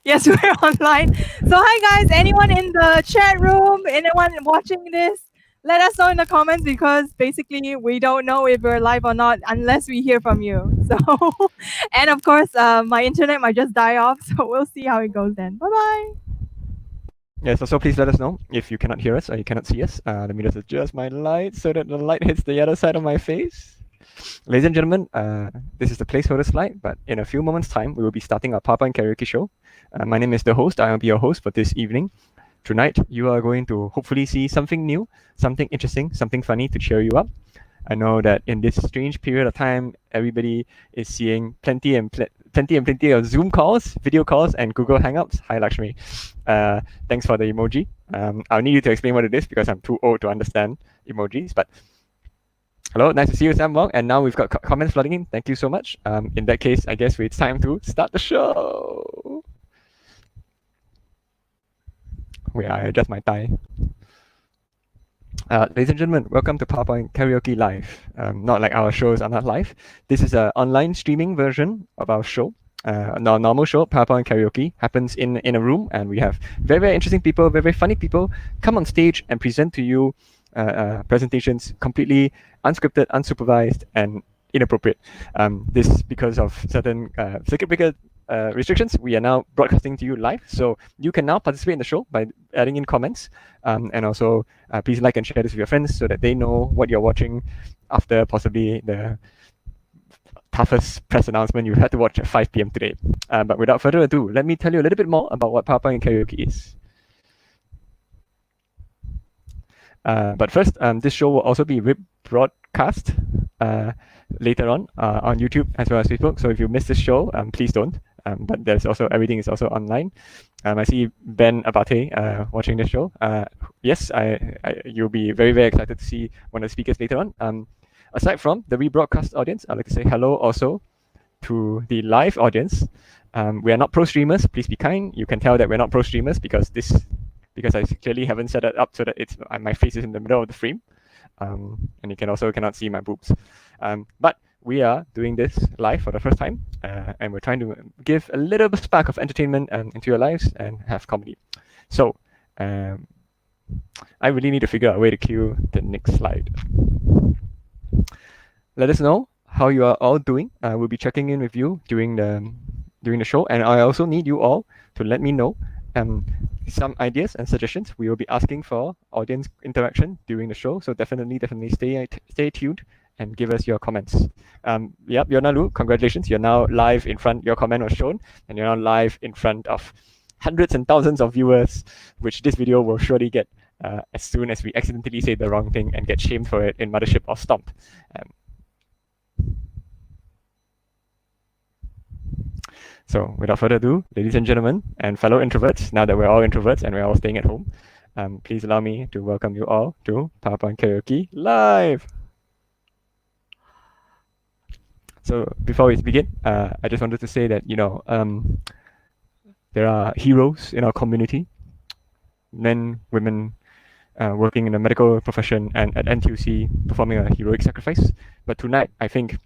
Yes, we're online. So, hi guys, anyone in the chat room, anyone watching this, let us know in the comments because basically we don't know if we're live or not unless we hear from you. So, and of course, my internet might just die off. So, we'll see how it goes then. Bye bye. Yes, also please let us know if you cannot hear us or you cannot see us. Let me just adjust my light so that the light hits the other side of my face. Ladies and gentlemen, this is the placeholder slide, but in a few moments' time, we will be starting our PowerPoint karaoke show. My name is the host. I will be your host for this evening. Tonight, you are going to hopefully see something new, something interesting, something funny to cheer you up. I know that in this strange period of time, everybody is seeing plenty of Zoom calls, video calls, and Google Hangouts. Hi, Lakshmi. Thanks for the emoji. I'll need you to explain what it is because I'm too old to understand emojis. But hello, nice to see you, Sam Wong. And now we've got comments flooding in. Thank you so much. In that case, I guess it's time to start the show. Wait, I adjust my tie. Ladies and gentlemen, welcome to PowerPoint Karaoke Live. Not like our shows are not live. This is an online streaming version of our show. Our normal show, PowerPoint Karaoke, happens in a room, and we have very, very interesting people, very, very funny people come on stage and present to you presentations completely unscripted, unsupervised, and inappropriate. This because of certain circuit breaker restrictions. We are now broadcasting to you live, so you can now participate in the show by adding in comments, and also please like and share this with your friends so that they know what you're watching after possibly the toughest press announcement you had to watch at 5 p.m. today. But without further ado, let me tell you a little bit more about what PowerPoint Karaoke is. But first, this show will also be rebroadcast later on YouTube as well as Facebook. So if you missed this show, please don't. But there's also everything is also online. I see Ben Abbate watching the show. Yes, you'll be very, very excited to see one of the speakers later on. Aside from the rebroadcast audience, I'd like to say hello also to the live audience. We are not pro streamers. Please be kind. You can tell that we're not pro streamers because I clearly haven't set it up so that it's my face is in the middle of the frame, and you cannot see my boobs. But we are doing this live for the first time, and we're trying to give a little spark of entertainment into your lives and have comedy. So I really need to figure out a way to cue the next slide. Let us know how you are all doing. We'll be checking in with you during the show, and I also need you all to let me know some ideas and suggestions. We will be asking for audience interaction during the show, so definitely stay tuned and give us your comments. Yep, Yonalu, congratulations. You're now live in front. Your comment was shown, and you're now live in front of hundreds and thousands of viewers, which this video will surely get as soon as we accidentally say the wrong thing and get shamed for it in Mothership or Stomped. So without further ado, ladies and gentlemen, and fellow introverts, now that we're all introverts and we're all staying at home, please allow me to welcome you all to PowerPoint Karaoke Live. So before we begin, I just wanted to say that, there are heroes in our community, men, women, working in the medical profession and at NTUC performing a heroic sacrifice. But tonight, I think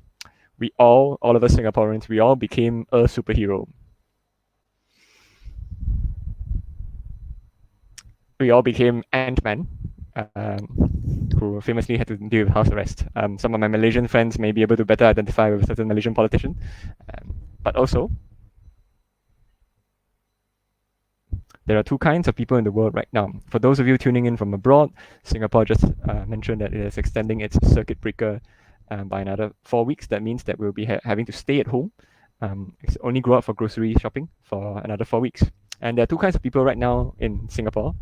all of us Singaporeans, we all became a superhero. We all became Ant-Man, who famously had to deal with house arrest. Some of my Malaysian friends may be able to better identify with a certain Malaysian politician. But also, there are two kinds of people in the world right now. For those of you tuning in from abroad, Singapore just mentioned that it is extending its circuit breaker by another 4 weeks. That means that we'll be having to stay at home, only go out for grocery shopping for another 4 weeks. And there are two kinds of people right now in Singapore.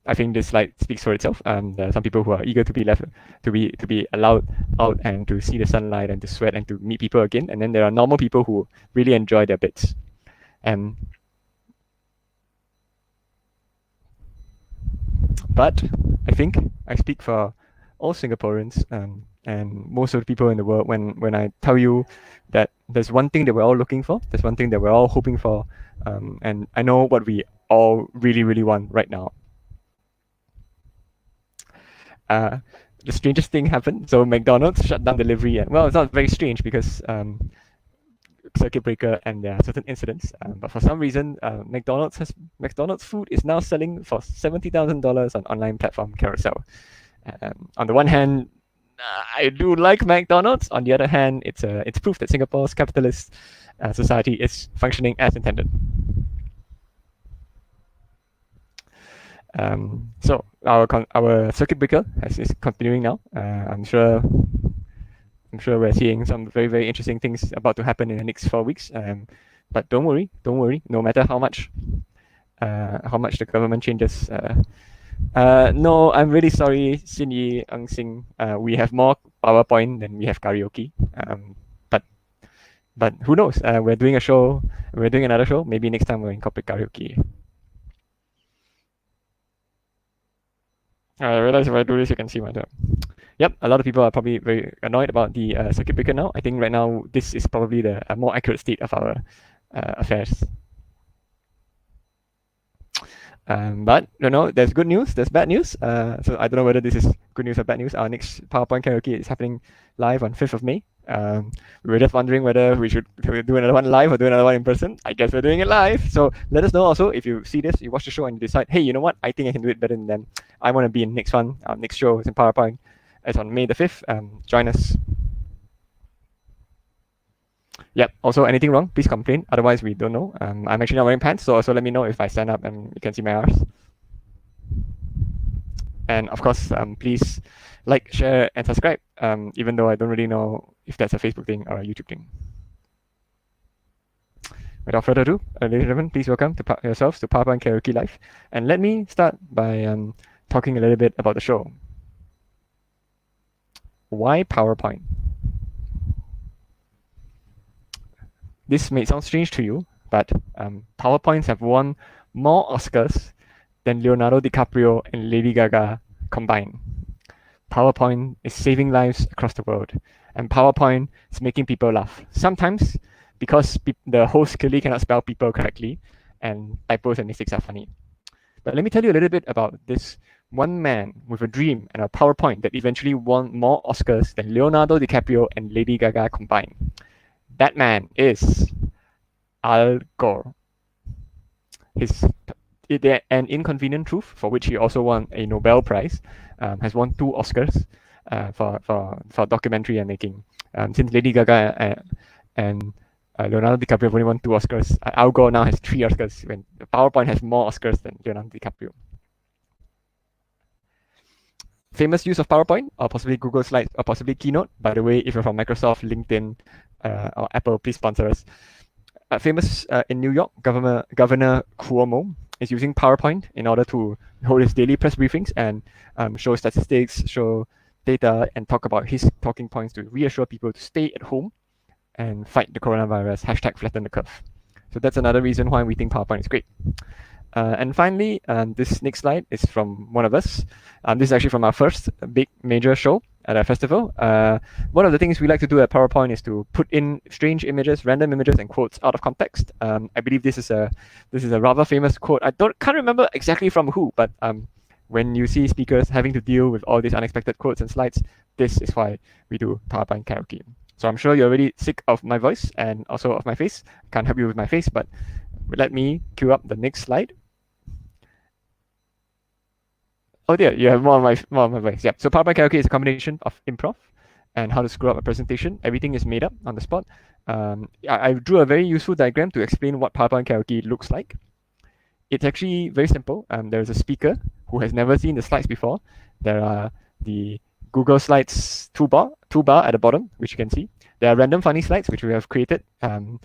I think this slide speaks for itself. There are some people who are eager to be allowed out and to see the sunlight and to sweat and to meet people again. And then there are normal people who really enjoy their bits. But I think I speak for all Singaporeans and most of the people in the world when I tell you that there's one thing that we're all looking for, there's one thing that we're all hoping for, and I know what we all really, really want right now. The strangest thing happened. So McDonald's shut down delivery, and well, it's not very strange because circuit breaker and there are certain incidents. But for some reason, McDonald's food is now selling for $70,000 on online platform Carousel. On the one hand, I do like McDonald's. On the other hand, it's proof that Singapore's capitalist society is functioning as intended. So our circuit breaker is continuing now. I'm sure we're seeing some very, very interesting things about to happen in the next 4 weeks. But don't worry. No matter how much the government changes. No, I'm really sorry, Xin Yi, Ang Sing. We have more PowerPoint than we have karaoke. But who knows? We're doing a show. We're doing another show. Maybe next time we'll incorporate karaoke. I realize if I do this, you can see my job. Yep, a lot of people are probably very annoyed about the circuit breaker now. I think right now this is probably the more accurate state of our affairs. But there's good news, there's bad news. So I don't know whether this is good news or bad news. Our next PowerPoint karaoke is happening live on 5th of May. We were just wondering whether we should do another one live or do another one in person. I guess we're doing it live. So let us know also if you see this, you watch the show and you decide, hey, you know what? I think I can do it better than them. I want to be in next one. Our next show is in PowerPoint. It's on May the 5th. Join us. Yep. Also, anything wrong, please complain. Otherwise, we don't know. I'm actually not wearing pants, so also let me know if I stand up and you can see my arse. And of course, please like, share, and subscribe, even though I don't really know if that's a Facebook thing or a YouTube thing. Without further ado, ladies and gentlemen, please welcome yourselves to PowerPoint Karaoke Live. And let me start by talking a little bit about the show. Why PowerPoint? This may sound strange to you, but PowerPoints have won more Oscars than Leonardo DiCaprio and Lady Gaga combined. PowerPoint is saving lives across the world, and PowerPoint is making people laugh. Sometimes because the host clearly cannot spell people correctly, and typos and mistakes are funny. But let me tell you a little bit about this one man with a dream and a PowerPoint that eventually won more Oscars than Leonardo DiCaprio and Lady Gaga combined. That man is Al Gore. An Inconvenient Truth, for which he also won a Nobel Prize, has won 2 Oscars for documentary and making. Since Lady Gaga and Leonardo DiCaprio have only won 2 Oscars, Al Gore now has 3 Oscars, when PowerPoint has more Oscars than Leonardo DiCaprio. Famous use of PowerPoint, or possibly Google Slides, or possibly Keynote. By the way, if you're from Microsoft, LinkedIn, or Apple, please sponsor us. Famous in New York, Governor Cuomo is using PowerPoint in order to hold his daily press briefings and show statistics, show data, and talk about his talking points to reassure people to stay at home and fight the coronavirus, #flatten the curve. So that's another reason why we think PowerPoint is great. And finally, this next slide is from one of us. This is actually from our first big major show at our festival. One of the things we like to do at PowerPoint is to put in strange images, random images, and quotes out of context. I believe this is a rather famous quote. Can't remember exactly from who, but when you see speakers having to deal with all these unexpected quotes and slides, this is why we do PowerPoint karaoke. So I'm sure you're already sick of my voice and also of my face. I can't help you with my face, but let me cue up the next slide. Oh dear, you have more of my voice. Yeah. So PowerPoint karaoke is a combination of improv and how to screw up a presentation. Everything is made up on the spot. I drew a very useful diagram to explain what PowerPoint karaoke looks like. It's actually very simple. There's a speaker who has never seen the slides before. There are the Google Slides toolbar at the bottom, which you can see. There are random funny slides, which we have created. And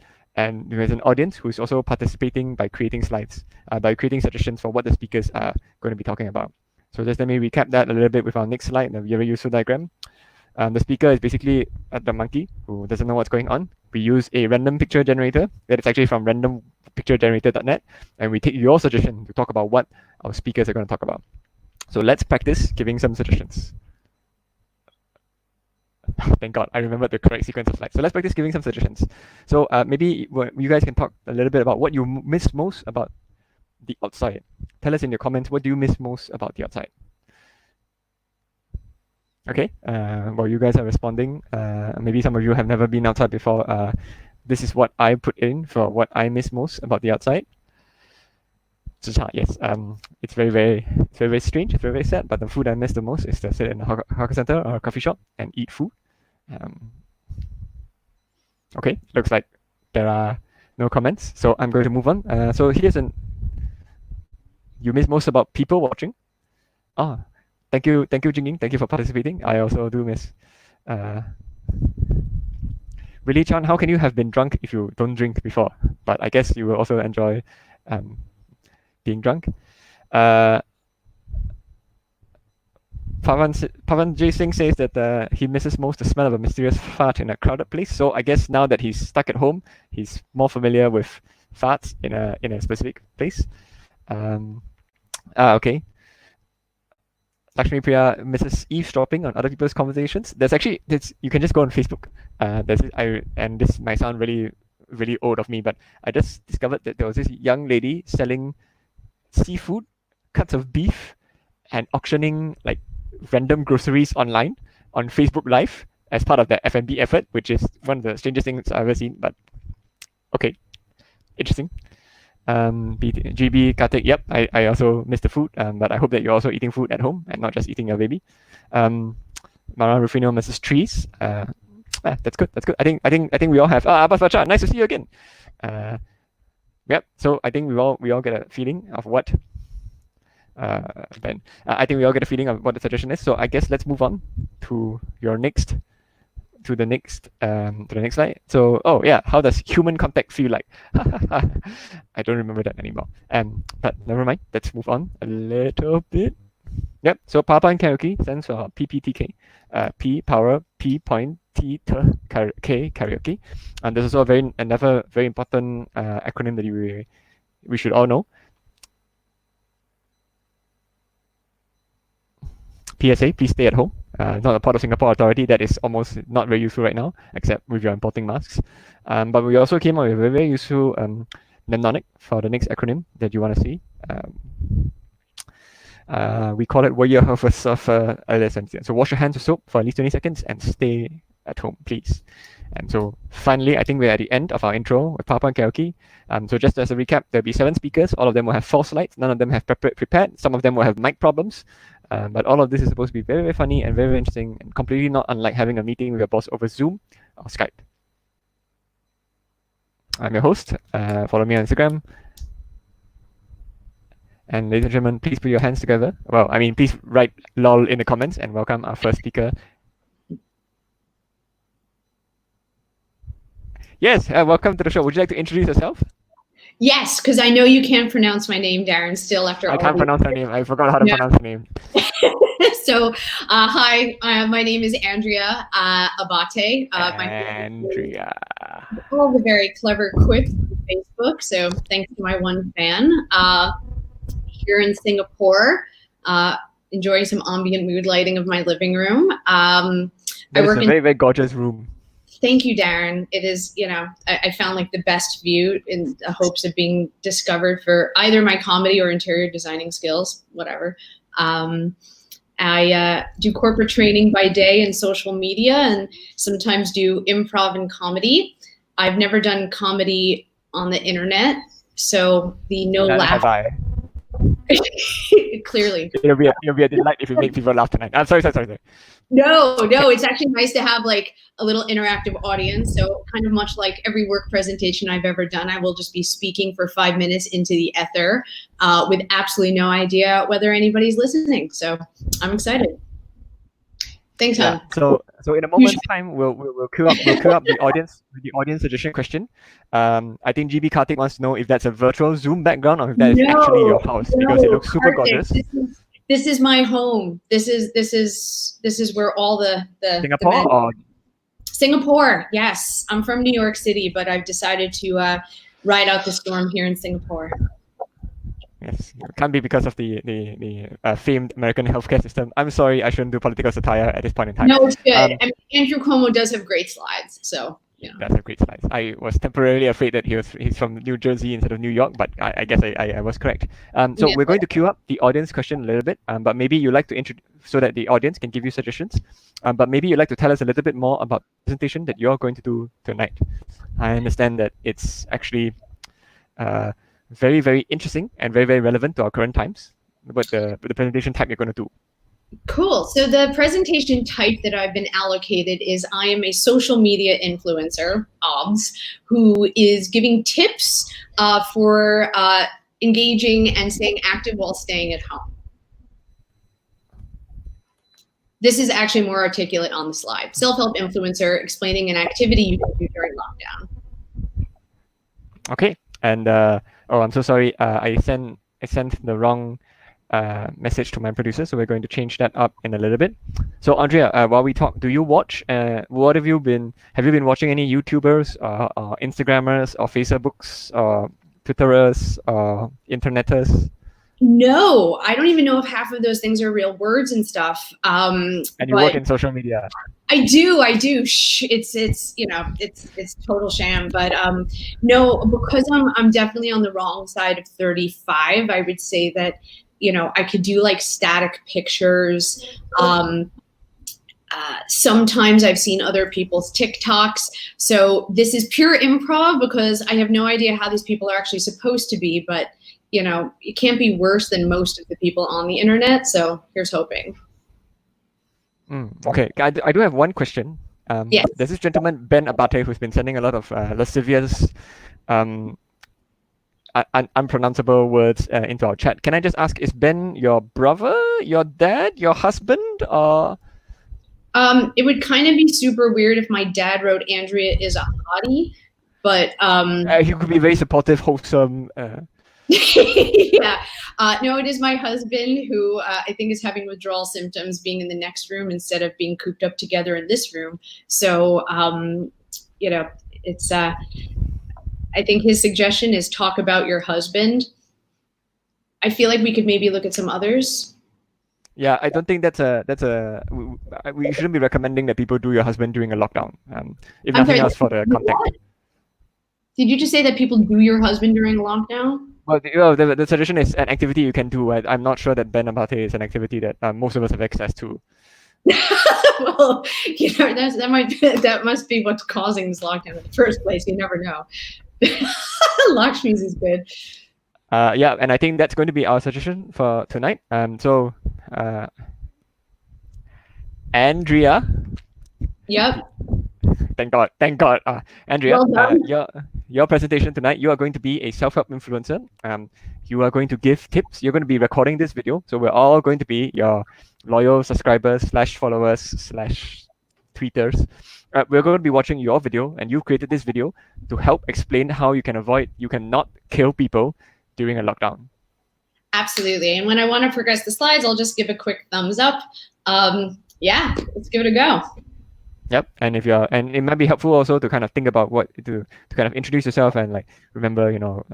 there's an audience who's also participating by creating slides, by creating suggestions for what the speakers are going to be talking about. So just let me recap that a little bit with our next slide, the very useful diagram. The speaker is basically the monkey who doesn't know what's going on. We use a random picture generator that is actually from randompicturegenerator.net, and we take your suggestion to talk about what our speakers are going to talk about. So let's practice giving some suggestions. Thank God, I remembered the correct sequence of slides. So let's practice giving some suggestions. So maybe you guys can talk a little bit about what you miss most about the outside. Tell us in your comments, what do you miss most about the outside? Okay, while you guys are responding, maybe some of you have never been outside before. this is what I put in for what I miss most about the outside. Yes, it's very strange. It's very sad. But the food I miss the most is to sit in a hawker center or a coffee shop and eat food. Okay, looks like there are no comments, so I'm going to move on. So here's you miss most about people watching. Thank you, Chng, thank you for participating. I also do miss. Really, Chan, how can you have been drunk if you don't drink before? But I guess you will also enjoy being drunk. Pavan J. Singh says that he misses most the smell of a mysterious fart in a crowded place. So I guess now that he's stuck at home, he's more familiar with farts in a specific place. Okay. Lakshmi Priya misses eavesdropping on other people's conversations. There's actually you can just go on Facebook. And this might sound really old of me, but I just discovered that there was this young lady selling seafood, cuts of beef, and auctioning like random groceries online on Facebook Live as part of the F&B effort, which is one of the strangest things I've ever seen. But okay, interesting. GB Kartik, yep, I also miss the food, but I hope that you're also eating food at home and not just eating your baby. Mara Rufino misses trees. That's good. I think we all have. Abbas Bacha, nice to see you again. Yep. So I think we all get a feeling of what. Ben, I think we all get a feeling of what the suggestion is. So I guess let's move on to the next slide. So how does human contact feel like? I don't remember that anymore. But never mind. Let's move on a little bit. Yep. So PowerPoint Karaoke stands for PPTK. P power, P point, T K karaoke. And there's also another very important acronym that we should all know. PSA, please stay at home. Not a part of Singapore Authority. That is almost not very useful right now, except with your importing masks. But we also came up with a very useful mnemonic for the next acronym that you want to see. We call it Warrior Health Surfer. So wash your hands with soap for at least 20 seconds and stay at home, please. And so finally, I think we're at the end of our intro with PowerPoint Karaoke. So just as a recap, there'll be 7 speakers. All of them will have 4 slides. None of them have prepared. Some of them will have mic problems. But all of this is supposed to be very, very funny and very, very interesting and completely not unlike having a meeting with your boss over Zoom or Skype. I'm your host. Follow me on Instagram. And ladies and gentlemen, please put your hands together. Well, I mean, please write lol in the comments and welcome our first speaker. Yes, welcome to the show. Would you like to introduce yourself? Yes, because I know you can't pronounce my name, Darren, still after all. I can't pronounce her name. I forgot how to pronounce her name. So, hi, my name is Andrea Abbate. Andrea. All the very clever quips on Facebook, so thanks to my one fan. Here in Singapore, enjoying some ambient mood lighting of my living room. That is a very, very gorgeous room. Thank you, Darren. It is, I found like the best view in the hopes of being discovered for either my comedy or interior designing skills, whatever. I do corporate training by day and social media and sometimes do improv and comedy. I've never done comedy on the internet, so the no laugh. Have I. Clearly. It'll be a delight if you make people laugh tonight. I'm sorry. No, it's actually nice to have like a little interactive audience. So kind of much like every work presentation I've ever done, I will just be speaking for 5 minutes into the ether with absolutely no idea whether anybody's listening. So I'm excited. Thanks, hon. So in a moment's time, we'll queue up the audience suggestion question. I think GB Kartik wants to know if that's a virtual Zoom background or if that is actually your house because it looks super gorgeous. This is my home. This is where all the Singapore or Singapore. Yes, I'm from New York City, but I've decided to ride out the storm here in Singapore. Yes, it can't be because of the famed American healthcare system. I'm sorry, I shouldn't do political satire at this point in time. No, it's good. I mean, Andrew Cuomo does have great slides, so That's a great slice. I was temporarily afraid that he's from New Jersey instead of New York, but I guess I was correct. So Yeah. we're going to queue up the audience question a little bit, but maybe you'd like to introduce so that the audience can give you suggestions. But maybe you'd like to tell us a little bit more about the presentation that you're going to do tonight. I understand that it's actually very, very interesting and very, very relevant to our current times. But the presentation type you're going to do. Cool. So the presentation type that I've been allocated is I am a social media influencer, OBS, who is giving tips for engaging and staying active while staying at home. This is actually more articulate on the slide. Self-help influencer explaining an activity you can do during lockdown. Okay. And oh, I'm so sorry. I sent the wrong message to my producer, so we're going to change that up in a little bit. So Andrea, while we talk, do you watch? What have you been watching? Any YouTubers, or Instagrammers, or Facebooks, or Twitterers, or Interneters? No, I don't even know if half of those things are real words and stuff. And you work in social media. I do. Shh, it's you know, it's total sham. But no, because I'm definitely on the wrong side of 35. I would say that, you know, I could do like static pictures. Sometimes I've seen other people's TikToks. So this is pure improv because I have no idea how these people are actually supposed to be. But, you know, it can't be worse than most of the people on the internet. So here's hoping. Okay, I do have one question. Yes. There's this gentleman, Ben Abbate, who's been sending a lot of lascivious, unpronounceable words into our chat. Can I just ask, is Ben your brother, your dad, your husband, or? It would kind of be super weird if my dad wrote Andrea is a hottie, but he could be very supportive, wholesome. yeah. No, it is my husband who I think is having withdrawal symptoms, being in the next room instead of being cooped up together in this room. So, you know, it's, I think his suggestion is talk about your husband. I feel like we could maybe look at some others. Yeah, I don't think we shouldn't be recommending that people do your husband during a lockdown. If nothing else, for the content. Did you just say that people do your husband during a lockdown? Well, the suggestion is an activity you can do. I'm not sure that Ben Abbate is an activity that most of us have access to. Well, you know, that must be what's causing this lockdown in the first place. You never know. Lakshmi's is good. Yeah, and I think that's going to be our suggestion for tonight. So, Andrea. Yep. Thank God. Andrea, Well done. your presentation tonight, you are going to be a self-help influencer. You are going to give tips. You're going to be recording this video. So we're all going to be your loyal subscribers / followers / tweeters. We're going to be watching your video, and you've created this video to help explain how you can not kill people during a lockdown. Absolutely. And when I want to progress the slides, I'll just give a quick thumbs up. Yeah, let's give it a go. Yep, and and it might be helpful also to kind of think about to kind of introduce yourself and like remember, you know,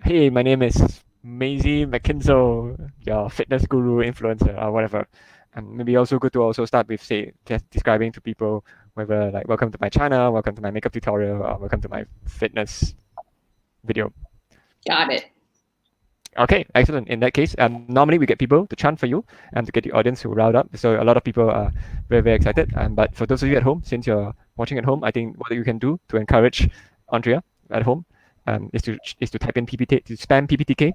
hey, my name is Maisie McKinsell, your fitness guru influencer or whatever. And maybe also good to also start with, say, just describing to people whether like welcome to my channel, welcome to my makeup tutorial, or welcome to my fitness video. Got it. Okay, excellent. In that case, normally we get people to chant for you and to get the audience to riled up. So a lot of people are very, very excited. But for those of you at home, since you're watching at home, I think what you can do to encourage Andrea at home is to type in PPT, to spam PPTK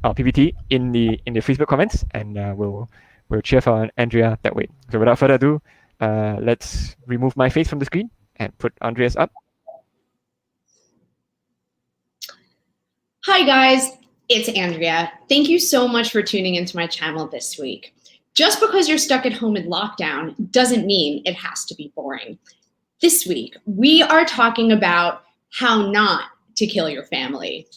or PPT in the Facebook comments, and we'll cheer for Andrea that way. So without further ado, let's remove my face from the screen and put Andrea's up. Hi guys. It's Andrea. Thank you so much for tuning into my channel this week. Just because you're stuck at home in lockdown doesn't mean it has to be boring. This week, we are talking about how not to kill your family.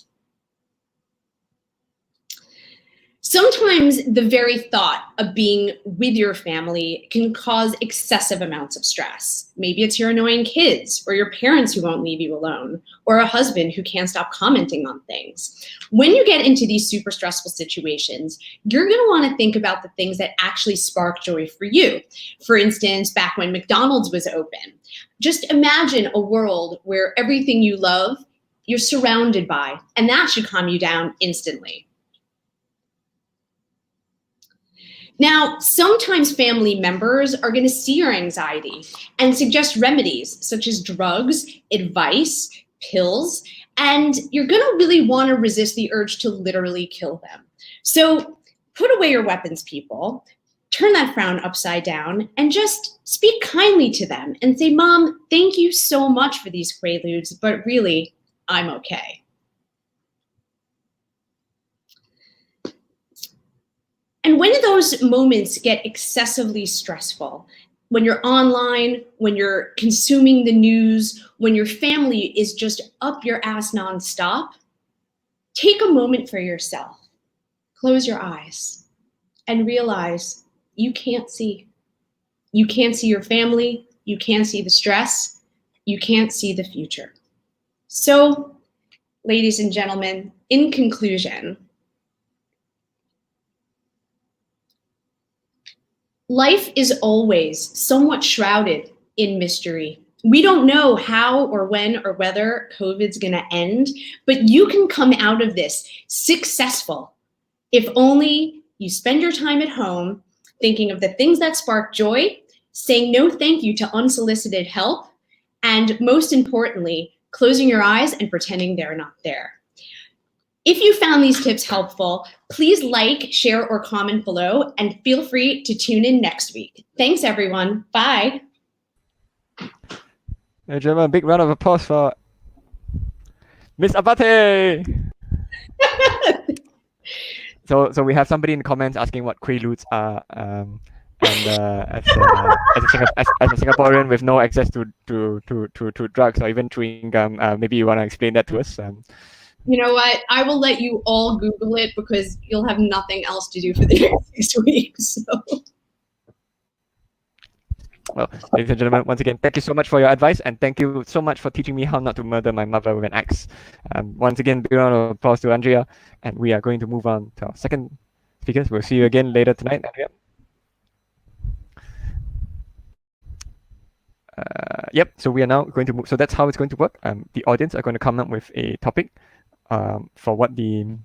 Sometimes the very thought of being with your family can cause excessive amounts of stress. Maybe it's your annoying kids, or your parents who won't leave you alone, or a husband who can't stop commenting on things. When you get into these super stressful situations, you're going to want to think about the things that actually spark joy for you. For instance, back when McDonald's was open, Just imagine a world where everything you love, you're surrounded by, and that should calm you down instantly. Now, sometimes family members are going to see your anxiety and suggest remedies such as drugs, advice, pills, and you're going to really want to resist the urge to literally kill them. So put away your weapons, people. Turn that frown upside down and just speak kindly to them and say, Mom, thank you so much for these quaaludes, but really, I'm okay. And when those moments get excessively stressful, when you're online, when you're consuming the news, when your family is just up your ass nonstop, take a moment for yourself. Close your eyes and realize you can't see. You can't see your family. You can't see the stress. You can't see the future. So, ladies and gentlemen, in conclusion, life is always somewhat shrouded in mystery. We don't know how or when or whether COVID's gonna end, but you can come out of this successful if only you spend your time at home thinking of the things that spark joy, saying no thank you to unsolicited help, and most importantly, closing your eyes and pretending they're not there. If you found these tips helpful, please like, share, or comment below, and feel free to tune in next week. Thanks, everyone. Bye. Hey, Gemma, a big round of applause for Miss Abbate. So we have somebody in the comments asking what quaaludes are, and as a Singaporean with no access to drugs or even chewing gum, maybe you want to explain that to us. You know what? I will let you all Google it because you'll have nothing else to do for the next 6 weeks. So. Well, ladies and gentlemen, once again, thank you so much for your advice, and thank you so much for teaching me how not to murder my mother with an axe. Once again, big round of applause to Andrea, and we are going to move on to our second speakers. We'll see you again later tonight, Andrea. Yep, so we are now going to move. So that's how it's going to work. The audience are going to come up with a topic for what the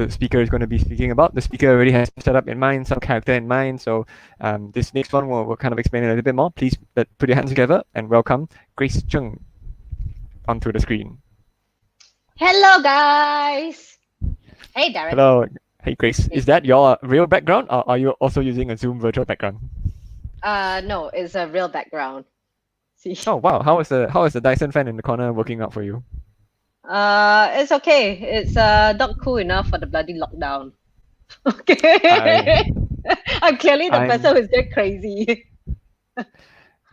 speaker is going to be speaking about. The speaker already has set up in mind, some character in mind. So this next one will kind of explain a little bit more. Please put your hands together and welcome Grace Chng onto the screen. Hello, guys. Hey, Darren. Hello. Hey, Grace. Is that your real background, or are you also using a Zoom virtual background? No, it's a real background. See. Oh wow! How is the Dyson fan in the corner working out for you? It's okay. It's not cool enough for the bloody lockdown. Okay. I'm clearly the person who's get crazy.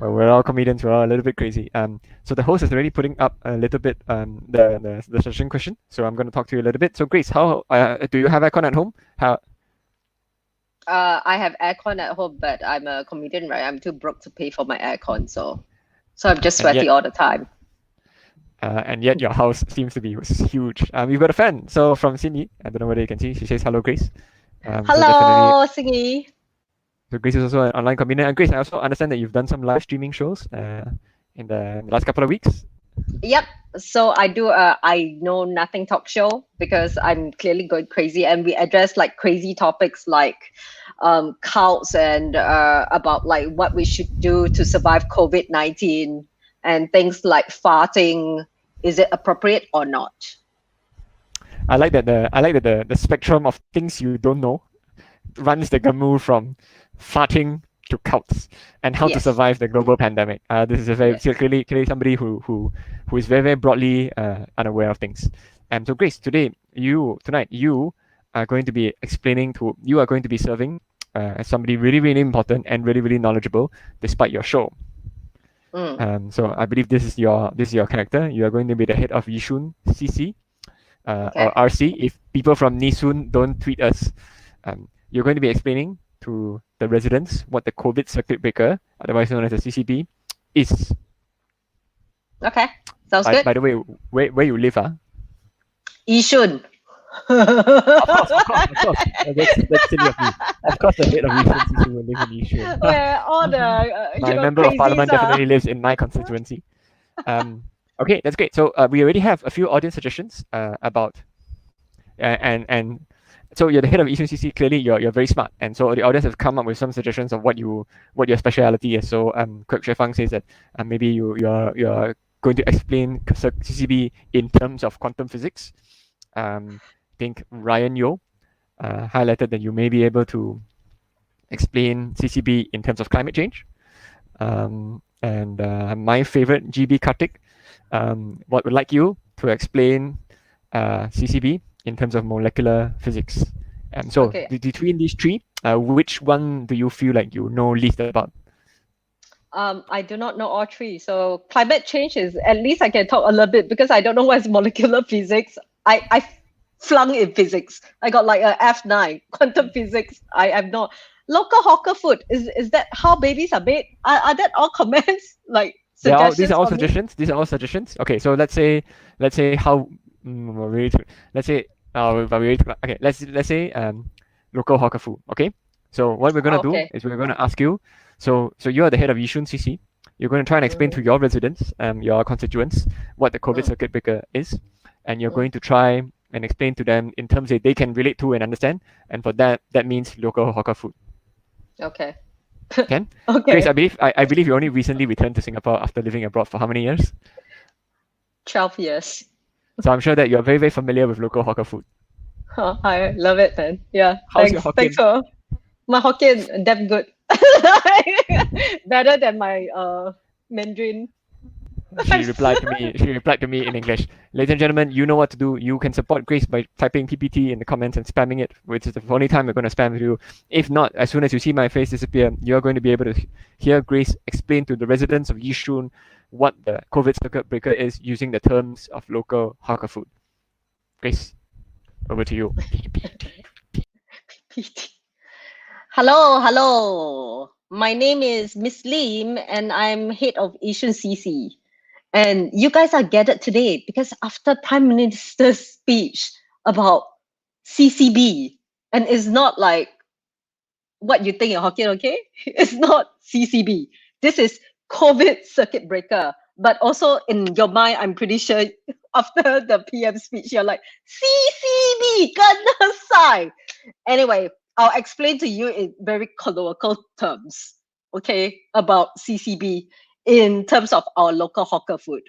Well, we're all comedians. We're all a little bit crazy. So the host is already putting up a little bit the session question. So I'm going to talk to you a little bit. So Grace, how do you have aircon at home? How? I have aircon at home, but I'm a comedian, right? I'm too broke to pay for my aircon, so I'm just sweaty all the time. And yet your house seems to be huge. You've got a fan. So from Cindy, I don't know whether you can see. She says hello, Grace. Hello, Singy. So Grace is also an online comedian. And Grace, I also understand that you've done some live streaming shows in the last couple of weeks. Yep. So I do a I Know Nothing talk show because I'm clearly going crazy, and we address like crazy topics like cults and about like what we should do to survive COVID-19 and things like farting. Is it appropriate or not? I like that the spectrum of things you don't know runs the gamut from farting to cults and how to survive the global pandemic. This is a very clearly somebody who is very, very broadly unaware of things. And so Grace, tonight you are going to be serving as somebody really, really important and really, really knowledgeable despite your show. So I believe this is your character. You are going to be the head of Yishun CC or RC. If people from Nisun don't tweet us, you're going to be explaining to the residents what the COVID circuit breaker, otherwise known as the CCB, is. Okay, sounds good. By the way, where you live, Yishun. That's silly of me. Of course, the head of Yishun CC will live in Yishun. Where all the My member of parliament definitely lives in my constituency. Okay, that's great. So we already have a few audience suggestions about, and so you're the head of Yishun CC. Clearly, you're very smart, and so the audience have come up with some suggestions of what your speciality is. So Kirk Shefang says that maybe you're going to explain CCB in terms of quantum physics. I think Ryan Yo highlighted that you may be able to explain CCB in terms of climate change. And my favorite, GB Kartik, would like you to explain CCB in terms of molecular physics. And so between these three, which one do you feel like you know least about? I do not know all three. So climate change is, at least I can talk a little bit because I don't know what's molecular physics. I flung in physics. I got like a F9. Quantum physics, I am not. Local hawker food, is that how babies are made? Are that all comments? Like suggestions? These are all suggestions. These are all suggestions. Okay, so let's say how let's say okay, let's say local hawker food. Okay, so what we're gonna do is we're gonna ask you. So you are the head of Yishun CC. You're going to try and explain to your residents, your constituents, what the COVID circuit breaker is, and you're going to try and explain to them in terms that they can relate to and understand. And for that means local hawker food. Okay. Can? Okay. Grace, I believe you only recently returned to Singapore after living abroad for how many years? 12 years. So I'm sure that you're very, very familiar with local hawker food. I love it, man. Yeah. How's your Hokkien? Thanks for my Hokkien. Damn good. Better than my Mandarin. She replied to me in English. Ladies and gentlemen, you know what to do. You can support Grace by typing PPT in the comments and spamming it, which is the only time we're going to spam you. If not, as soon as you see my face disappear, you're going to be able to hear Grace explain to the residents of Yishun what the COVID circuit breaker is using the terms of local hawker food. Grace, over to you. Hello. My name is Miss Lim and I'm head of Yishun CC. And you guys are gathered today because after Prime Minister's speech about CCB, and it's not like what you think in Hokkien, okay? It's not CCB. This is COVID circuit breaker. But also in your mind, I'm pretty sure after the PM speech, you're like, CCB, kena sai. Anyway, I'll explain to you in very colloquial terms, okay, about CCB in terms of our local hawker food.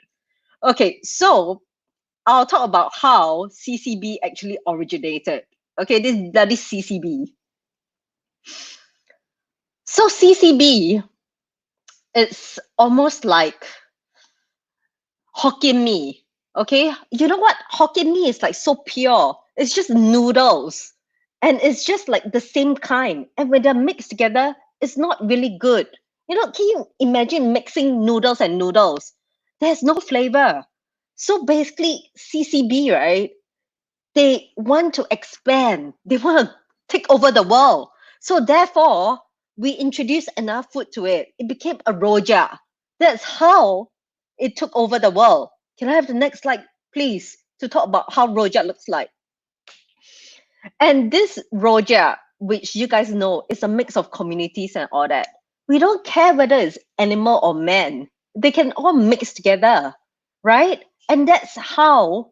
Okay, so I'll talk about how CCB actually originated. Okay, that is CCB. So CCB, it's almost like Hokkien Mee. Okay, you know what? Hokkien Mee is like so pure. It's just noodles. And it's just like the same kind. And when they're mixed together, it's not really good. You know, can you imagine mixing noodles and noodles? There's no flavor. So basically, CCB, right? They want to expand. They want to take over the world. So therefore, we introduced enough food to it. It became a rojak. That's how it took over the world. Can I have the next slide, please, to talk about how rojak looks like? And this rojak, which you guys know, is a mix of communities and all that. We don't care whether it's animal or man. They can all mix together, right? And that's how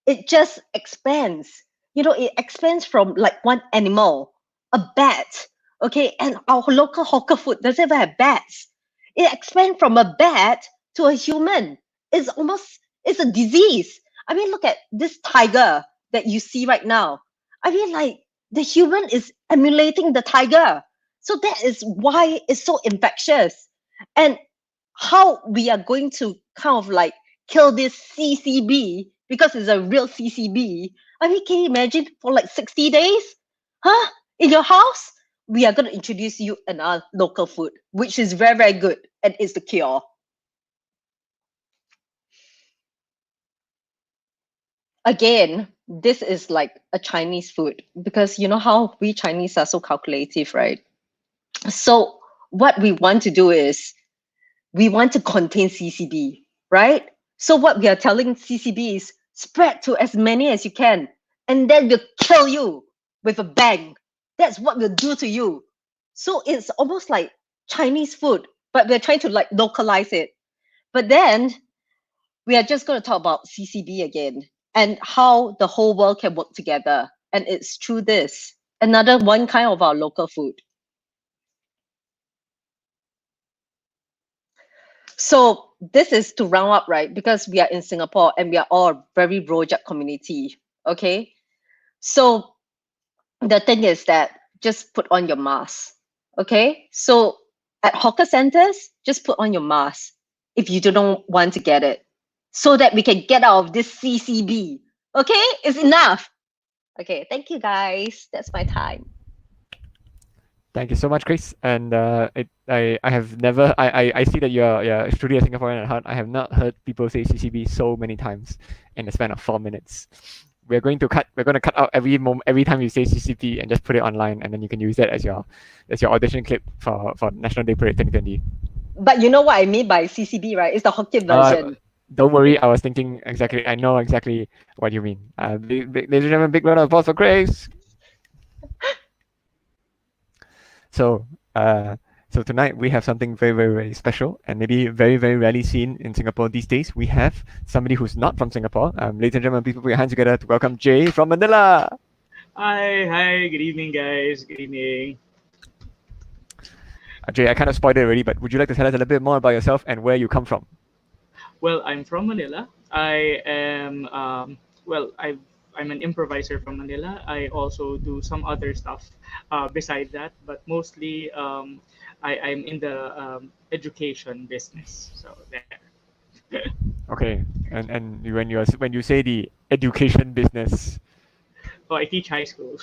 it just expands. You know, it expands from like one animal, a bat, okay? And our local hawker food doesn't even have bats. It expands from a bat to a human. It's a disease. I mean, look at this tiger that you see right now. I mean, like, the human is emulating the tiger. So that is why it's so infectious. And how we are going to kind of like kill this CCB, because it's a real CCB. I mean, can you imagine for like 60 days? Huh? In your house? We are going to introduce you another local food, which is very, very good and is the cure. Again, this is like a Chinese food because you know how we Chinese are so calculative, right? So what we want to do is we want to contain CCB, right? So what we are telling CCB is spread to as many as you can and then we'll kill you with a bang. That's what we'll do to you. So it's almost like Chinese food, but we're trying to like localize it. But then we are just going to talk about CCB again and how the whole world can work together. And it's through this, another one kind of our local food. So this is to round up, right? Because we are in Singapore and we are all a very rojak community, okay? So the thing is that just put on your mask, okay? So at hawker centers, just put on your mask if you don't want to get it, so that we can get out of this CCB, okay? It's enough. Okay, thank you guys. That's my time. Thank you so much, Chris. And I have never I see that you're truly a Singaporean at heart. I have not heard people say CCB so many times in the span of 4 minutes. We're going to cut out every time you say CCP and just put it online, and then you can use that as your audition clip for National Day Parade 2020. But you know what I mean by CCB, right? It's the Hokkien version. Don't worry, I was thinking exactly. I know exactly what you mean. Ladies and gentlemen, big round of applause for Chris. So tonight we have something very, very, very special and maybe very, very rarely seen in Singapore these days. We have somebody who's not from Singapore. Ladies and gentlemen, please put your hands together to welcome Jay from Manila. Hi, good evening, guys. Good evening. Jay, I kind of spoiled it already, but would you like to tell us a little bit more about yourself and where you come from? Well, I'm from Manila. I am, I'm an improviser from Manila. I also do some other stuff beside that, but mostly I'm in the education business. So there. Okay, and when you say the education business. Oh, I teach high school.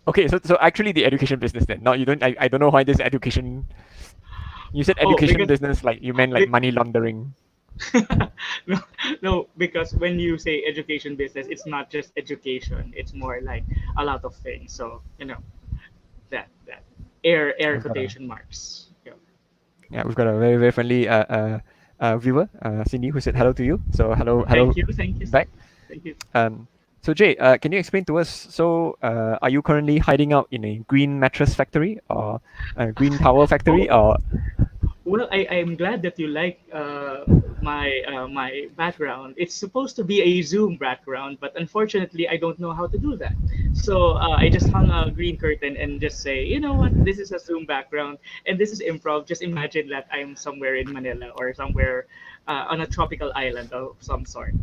Okay, so actually the education business then. No, you don't. I don't know why this education. You said education business like you meant like money laundering. No, because when you say education business, it's not just education. It's more like a lot of things. So that air quotation marks. Yeah, we've got a very, very friendly viewer, Cindy, who said hello to you. So hello. Thank you back. Thank you. So Jay, can you explain to us? So, are you currently hiding out in a green mattress factory or a green towel factory, or? Well, I'm glad that you like my background. It's supposed to be a Zoom background, but unfortunately, I don't know how to do that. So I just hung a green curtain and just say, you know what, this is a Zoom background and this is improv. Just imagine that I'm somewhere in Manila or somewhere on a tropical island of some sort.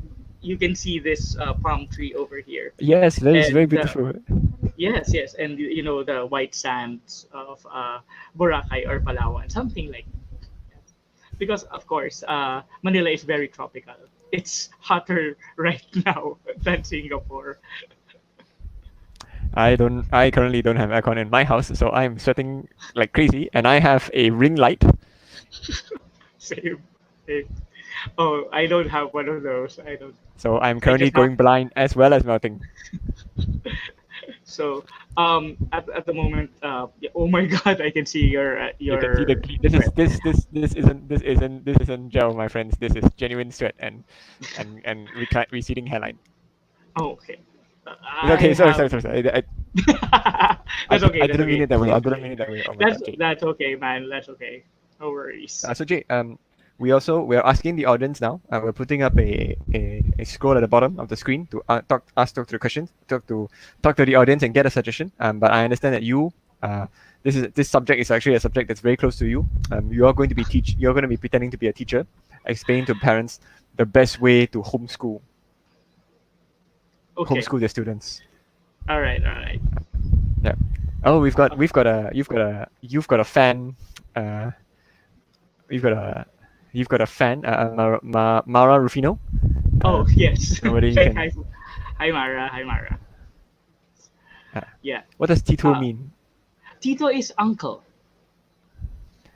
You can see this palm tree over here. Yes, that is very beautiful. Yes, and the white sands of Boracay or Palawan, something like that. Because of course, Manila is very tropical. It's hotter right now than Singapore. I currently don't have aircon in my house, so I'm sweating like crazy, and I have a ring light. Same. Oh, I don't have one of those. I don't. So I'm currently going blind as well as melting. So at the moment, oh my God, I can see your. You can see this isn't gel, my friends. This is genuine sweat and receding hairline. Oh, okay. Okay, sorry. That's okay. I didn't mean it that way. Oh that's okay, man. That's okay. No worries. So Jay, we're asking the audience now. We're putting up a scroll at the bottom of the screen to talk through questions, talk to the audience and get a suggestion. But I understand that you this subject is actually a subject that's very close to you. You're going to be pretending to be a teacher, explaining to parents the best way to homeschool. Okay. Homeschool their students. All right. Yeah. Oh, you've got a fan. You've got a fan, Mara Rufino. Oh yes. Hi Mara. Yeah. What does Tito mean? Tito is uncle.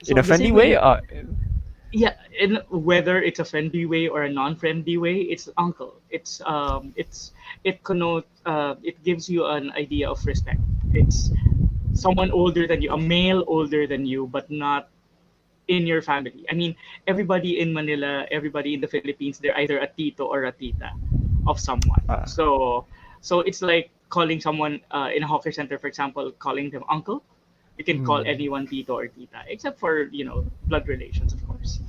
So in a friendly way, or? Yeah, in whether it's a friendly way or a non-friendly way, it's uncle. It connotes it gives you an idea of respect. It's someone older than you, a male older than you, but not in your family. I mean, everybody in Manila, everybody in the Philippines, they're either a tito or a tita of someone. So So it's like calling someone in a hawker center, for example, calling them uncle. You can call anyone tito or tita, except for blood relations, of course.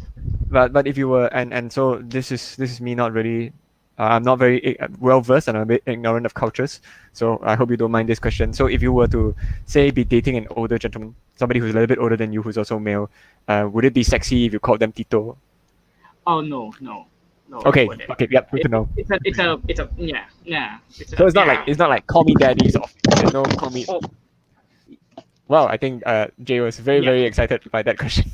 But if you were and so this is me not really I'm not very well versed and I'm a bit ignorant of cultures. So I hope you don't mind this question. So if you were to say be dating an older gentleman, somebody who's a little bit older than you who's also male, would it be sexy if you called them Tito? Oh no, no, no, it Okay, wouldn't. okay, yep, good to It, know. it's a yeah, yeah. So it's not like call me daddy sort of. There's no call me. Wow, I think Jay was very Yeah. very excited by that question.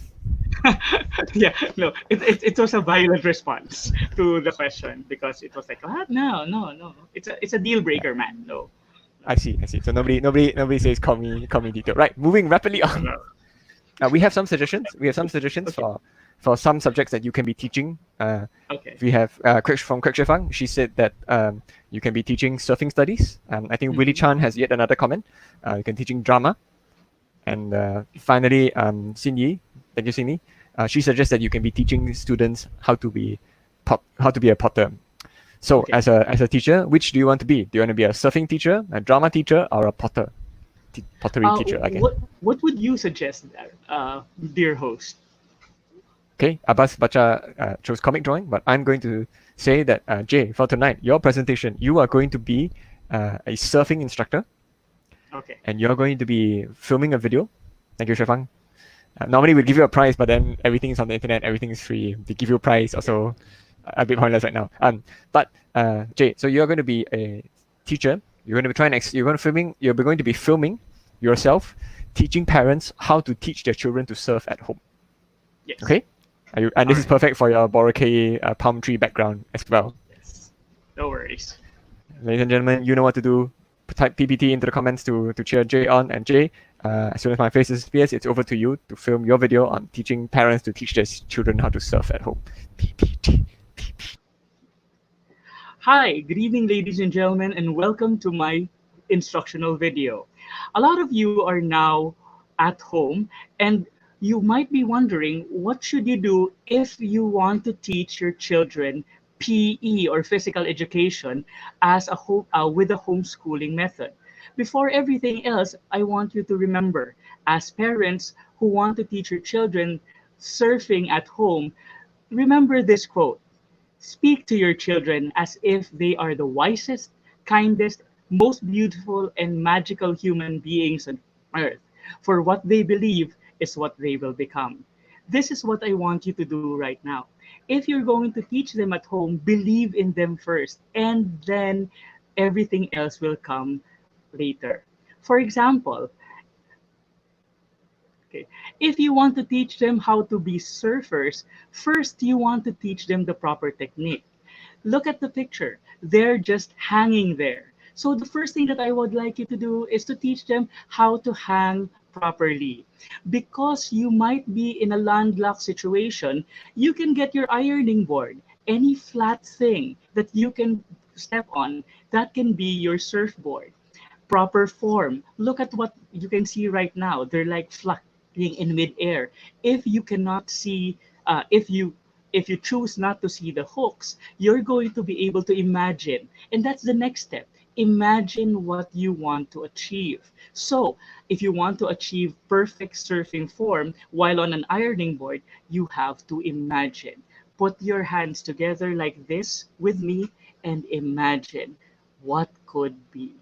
Yeah, no, it was a violent response to the question because it was like, what? No, no, no. It's a deal breaker, man. No, I see. So nobody says call me Tito. Right, moving rapidly on. no. We have some suggestions. We have some suggestions Okay. for some subjects that you can be teaching. Okay. We have from Kwek Shifang. She said that you can be teaching surfing studies. I think Willie Chan has yet another comment. You can teaching drama. And finally, Xin Yi, thank you, Xin Yi. She suggests that you can be teaching students how to be a potter. So Okay. as a teacher, which do you want to be? Do you want to be a surfing teacher, a drama teacher, or a pottery teacher? I guess. What would you suggest, dear host? Okay, Abbas Bacha chose comic drawing, but I'm going to say that Jay, for tonight, your presentation, you are going to be a surfing instructor. Okay. And you're going to be filming a video. Thank you, Stefan. Normally we'd give you a prize, but then everything is on the internet, everything is free. They give you a prize, also a bit pointless right now. But Jay, so you're going to be a teacher. You're going to be you're going to be filming yourself teaching parents how to teach their children to surf at home. Yes. Okay? And this is perfect for your Boracay palm tree background as well. Yes. No worries. Ladies and gentlemen, you know what to do. Type PPT into the comments to cheer Jay on. And Jay, as soon as my face disappears, it's over to you to film your video on teaching parents to teach their children how to surf at home. PPT. Hi, good evening, ladies and gentlemen, and welcome to my instructional video. A lot of you are now at home, and you might be wondering, what should you do if you want to teach your children PE or physical education as with a homeschooling method? Before everything else, I want you to remember, as parents who want to teach your children surfing at home, remember this quote: speak to your children as if they are the wisest, kindest, most beautiful, and magical human beings on earth. For what they believe is what they will become. This is what I want you to do right now. If you're going to teach them at home, believe in them first, and then everything else will come later. For example, okay, if you want to teach them how to be surfers, first you want to teach them the proper technique. Look at the picture. They're just hanging there. So the first thing that I would like you to do is to teach them how to hang properly. Because you might be in a landlocked situation, you can get your ironing board, any flat thing that you can step on, that can be your surfboard. Proper form. Look at what you can see right now. They're like flying in midair. If you cannot see, if you choose not to see the hooks, you're going to be able to imagine. And that's the next step. Imagine what you want to achieve. So, if you want to achieve perfect surfing form while on an ironing board, you have to imagine. Put your hands together like this with me and imagine what could be.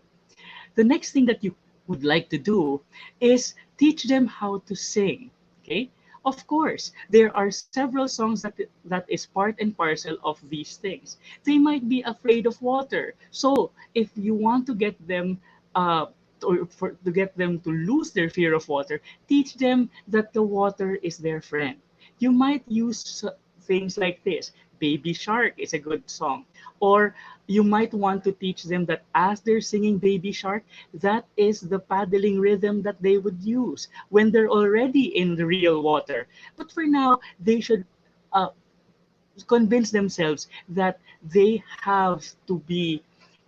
The next thing that you would like to do is teach them how to sing. Okay? Of course, there are several songs that is part and parcel of these things. They might be afraid of water. So if you want to get them to get them to lose their fear of water, teach them that the water is their friend. You might use things like this. Baby Shark is a good song. Or you might want to teach them that as they're singing Baby Shark, that is the paddling rhythm that they would use when they're already in the real water. But for now, they should uh, convince themselves that they have to be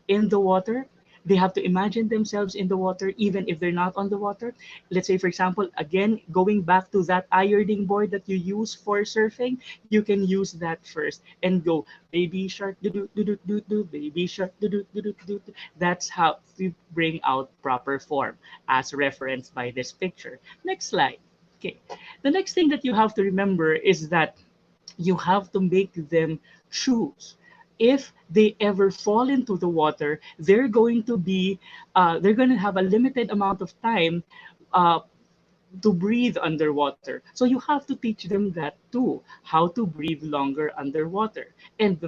in the water. They have to imagine themselves in the water, even if they're not on the water. Let's say, for example, again, going back to that ironing board that you use for surfing, you can use that first and go, baby shark, do do do do do do, baby shark, do do do do do. That's how you bring out proper form, as referenced by this picture. Next slide. Okay. The next thing that you have to remember is that you have to make them choose. If they ever fall into the water, they're going to have a limited amount of time uh, to breathe underwater. So you have to teach them that too, how to breathe longer underwater. And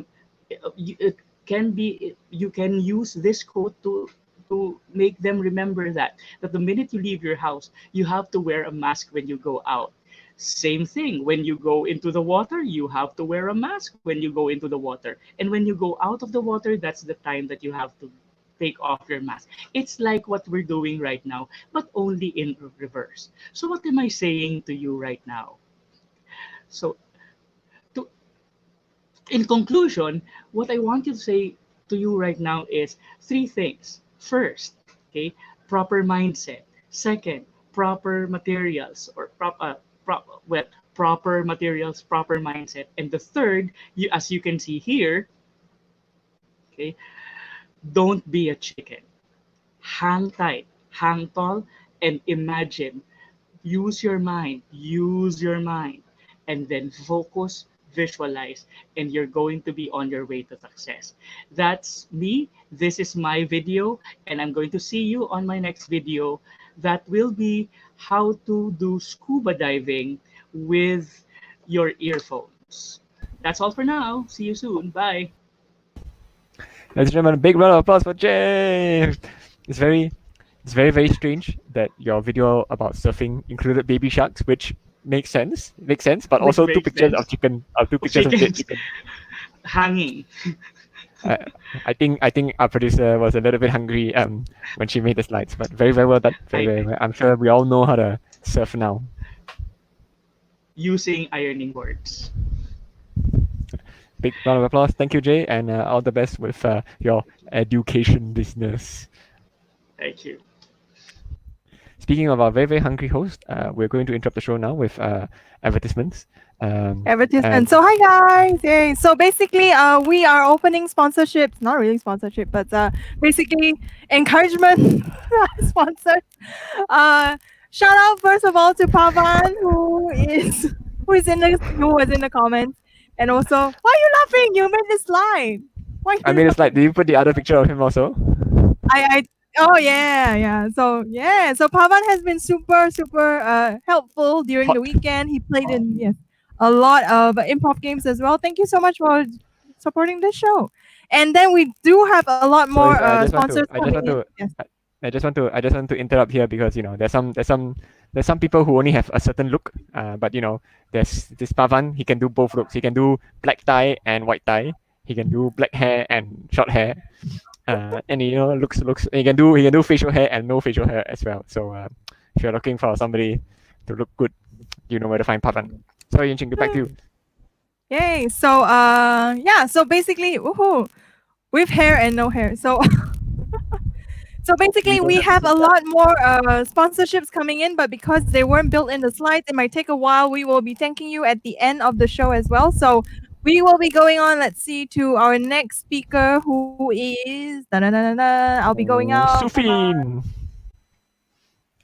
it can be, you can use this quote to make them remember that the minute you leave your house, you have to wear a mask when you go out. Same thing, when you go into the water, you have to wear a mask when you go into the water. And when you go out of the water, that's the time that you have to take off your mask. It's like what we're doing right now, but only in reverse. So what am I saying to you right now? So to, in conclusion, what I want to say to you right now is three things. First, okay, proper mindset. Second, proper materials or proper materials, proper mindset. And the third, as you can see here, okay, don't be a chicken. Hang tight, hang tall, and imagine. Use your mind, and then focus, visualize, and you're going to be on your way to success. That's me. This is my video, and I'm going to see you on my next video. That will be how to do scuba diving with your earphones. That's all for now. See you soon. Bye. Ladies and gentlemen, a big round of applause for James. It's very very strange that your video about surfing included baby sharks, which makes sense, but also two makes pictures sense. of chicken, two pictures of dead Chickens chicken. hanging. I think our producer was a little bit hungry when she made the slides, but very well done. Very well. I'm sure we all know how to surf now. Using ironing boards. Big round of applause. Thank you, Jay, and all the best with your education business. Thank you. Speaking of our very hungry host, we're going to interrupt the show now with advertisements. Advertisement. So hi guys. Yay. So basically we are opening sponsorships, not really sponsorship, but basically encouragement sponsors. Shout out first of all to Pavan who was in the comments. And also, why are you laughing? You made the slide. Why I made a slide. Did you put the other picture of him also? Oh yeah. So Pavan has been super helpful during the weekend. He played in a lot of improv games as well. Thank you so much for supporting this show. And then we do have a lot more sponsors coming in. Yes. I just want to interrupt here because there's some people who only have a certain look, but there's this Pavan. He can do both looks. He can do black tie and white tie. He can do black hair and short hair, and looks. He can do facial hair and no facial hair as well. So if you're looking for somebody to look good, you know where to find Pavan. Sorry, Chng, get back to you. Yay! So so basically, woohoo, with hair and no hair. So. So basically, we have a lot more sponsorships coming in, but because they weren't built in the slides, it might take a while. We will be thanking you at the end of the show as well. So we will be going on, let's see, to our next speaker, who is... I'll be going out. Su Phine.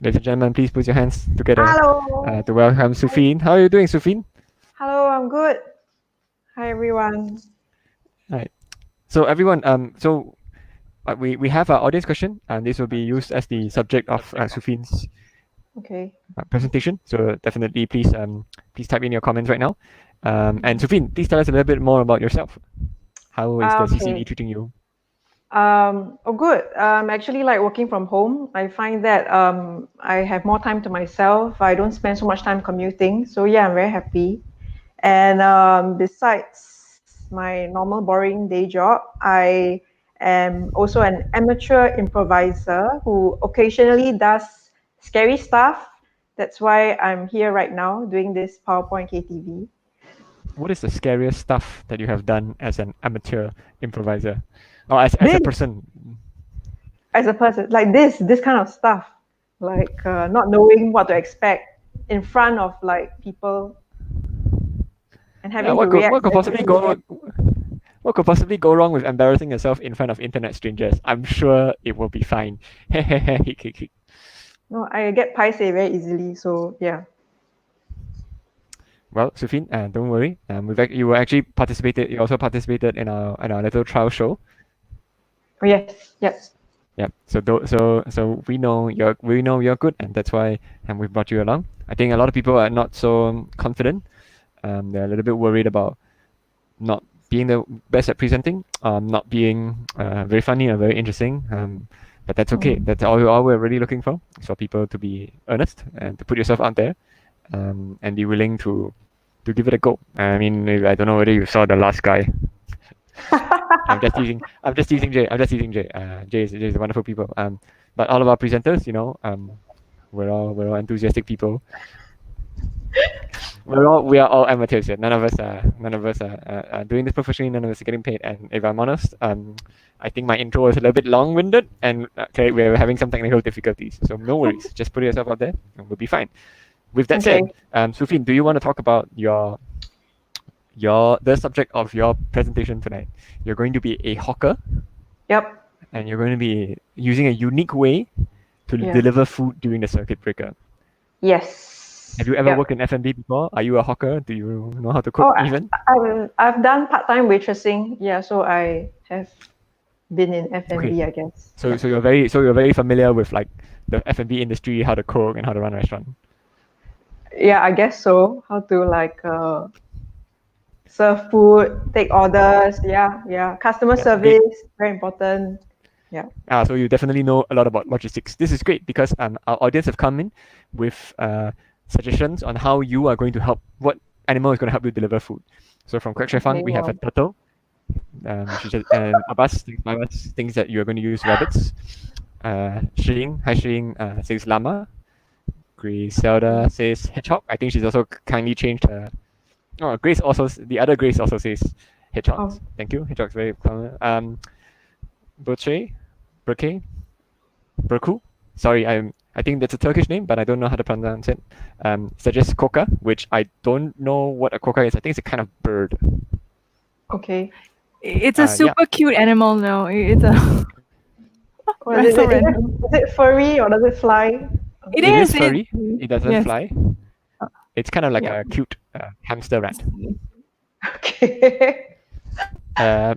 Ladies and gentlemen, please put your hands together to welcome Su Phine. How are you doing, Su Phine? Hello, I'm good. Hi, everyone. All right. So everyone, we have our audience question, and this will be used as the subject of Su Phine's presentation. So definitely, please type in your comments right now. And Su Phine, please tell us a little bit more about yourself. How is the CCV treating you? Good. Actually, like working from home, I find that I have more time to myself. I don't spend so much time commuting. So yeah, I'm very happy. And besides my normal boring day job, I am also an amateur improviser who occasionally does scary stuff. That's why I'm here right now doing this PowerPoint KTV. What is the scariest stuff that you have done as an amateur improviser? Or as a person? as a person, like this kind of stuff, like not knowing what to expect in front of like people and Yeah, having to react. what could possibly go wrong with embarrassing yourself in front of internet strangers? I'm sure it will be fine. No, I get paise very easily, so yeah. Well, Su Phine, don't worry. You were actually participated. You also participated in our little trial show. Oh, yes, yes. Yeah. So we know you're good, and that's why we brought you along. I think a lot of people are not so confident. They're a little bit worried about not being the best at presenting, not being very funny or very interesting. But that's okay. That's all we're really looking for. Is for people to be earnest and to put yourself out there, and be willing to give it a go. I mean, I don't know whether you saw the last guy. I'm just teasing Jay. Jay is wonderful people. But all of our presenters, we're all enthusiastic people. We are all amateurs here. None of us are doing this professionally. None of us are getting paid. And if I'm honest, I think my intro was a little bit long-winded, and we're having some technical difficulties. So no worries. Just put yourself out there, and we'll be fine. With that said, Su Phine, do you want to talk about the subject of your presentation tonight? You're going to be a hawker. Yep. And you're going to be using a unique way to deliver food during the circuit breaker. Yes. Have you ever worked in F&B before? Are you a hawker? Do you know how to cook even? I've done part-time waitressing. Yeah, so I have been in F&B, I guess. So you're very familiar with like the F&B industry, how to cook and how to run a restaurant. Yeah, I guess so. How to like serve food, take orders. Yeah. Customer service, very important. Yeah. So you definitely know a lot about logistics. This is great because our audience have come in with suggestions on how you are going to help, what animal is going to help you deliver food. So from Quack Fang, we have a turtle. Abbas thinks that you are going to use rabbits. Shing says llama. Griselda says hedgehog. I think she's also kindly changed her. Oh, the other Grace also says hedgehogs. Thank you. Hedgehog's very common. Burku. Sorry, I think that's a Turkish name, but I don't know how to pronounce it. Suggests koka, which I don't know what a koka is. I think it's a kind of bird. Okay. It's a super cute animal now. It's a. Is it furry or does it fly? It is furry. It doesn't fly. Oh. It's kind of like a cute hamster rat. Okay.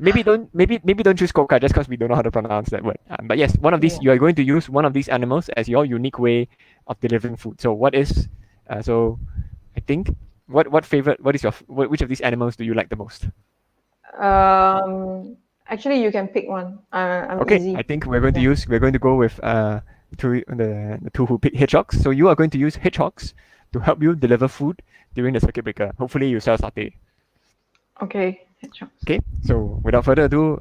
Maybe don't choose koka just because we don't know how to pronounce that word. But yes, one of these you are going to use one of these animals as your unique way of delivering food. So what is so I think which of these animals do you like the most? Actually, you can pick one. I'm okay, easy. I think we're going to go with the two who pick hedgehogs. So you are going to use hedgehogs to help you deliver food during the circuit breaker. Hopefully you sell satay. Okay. Okay, so without further ado,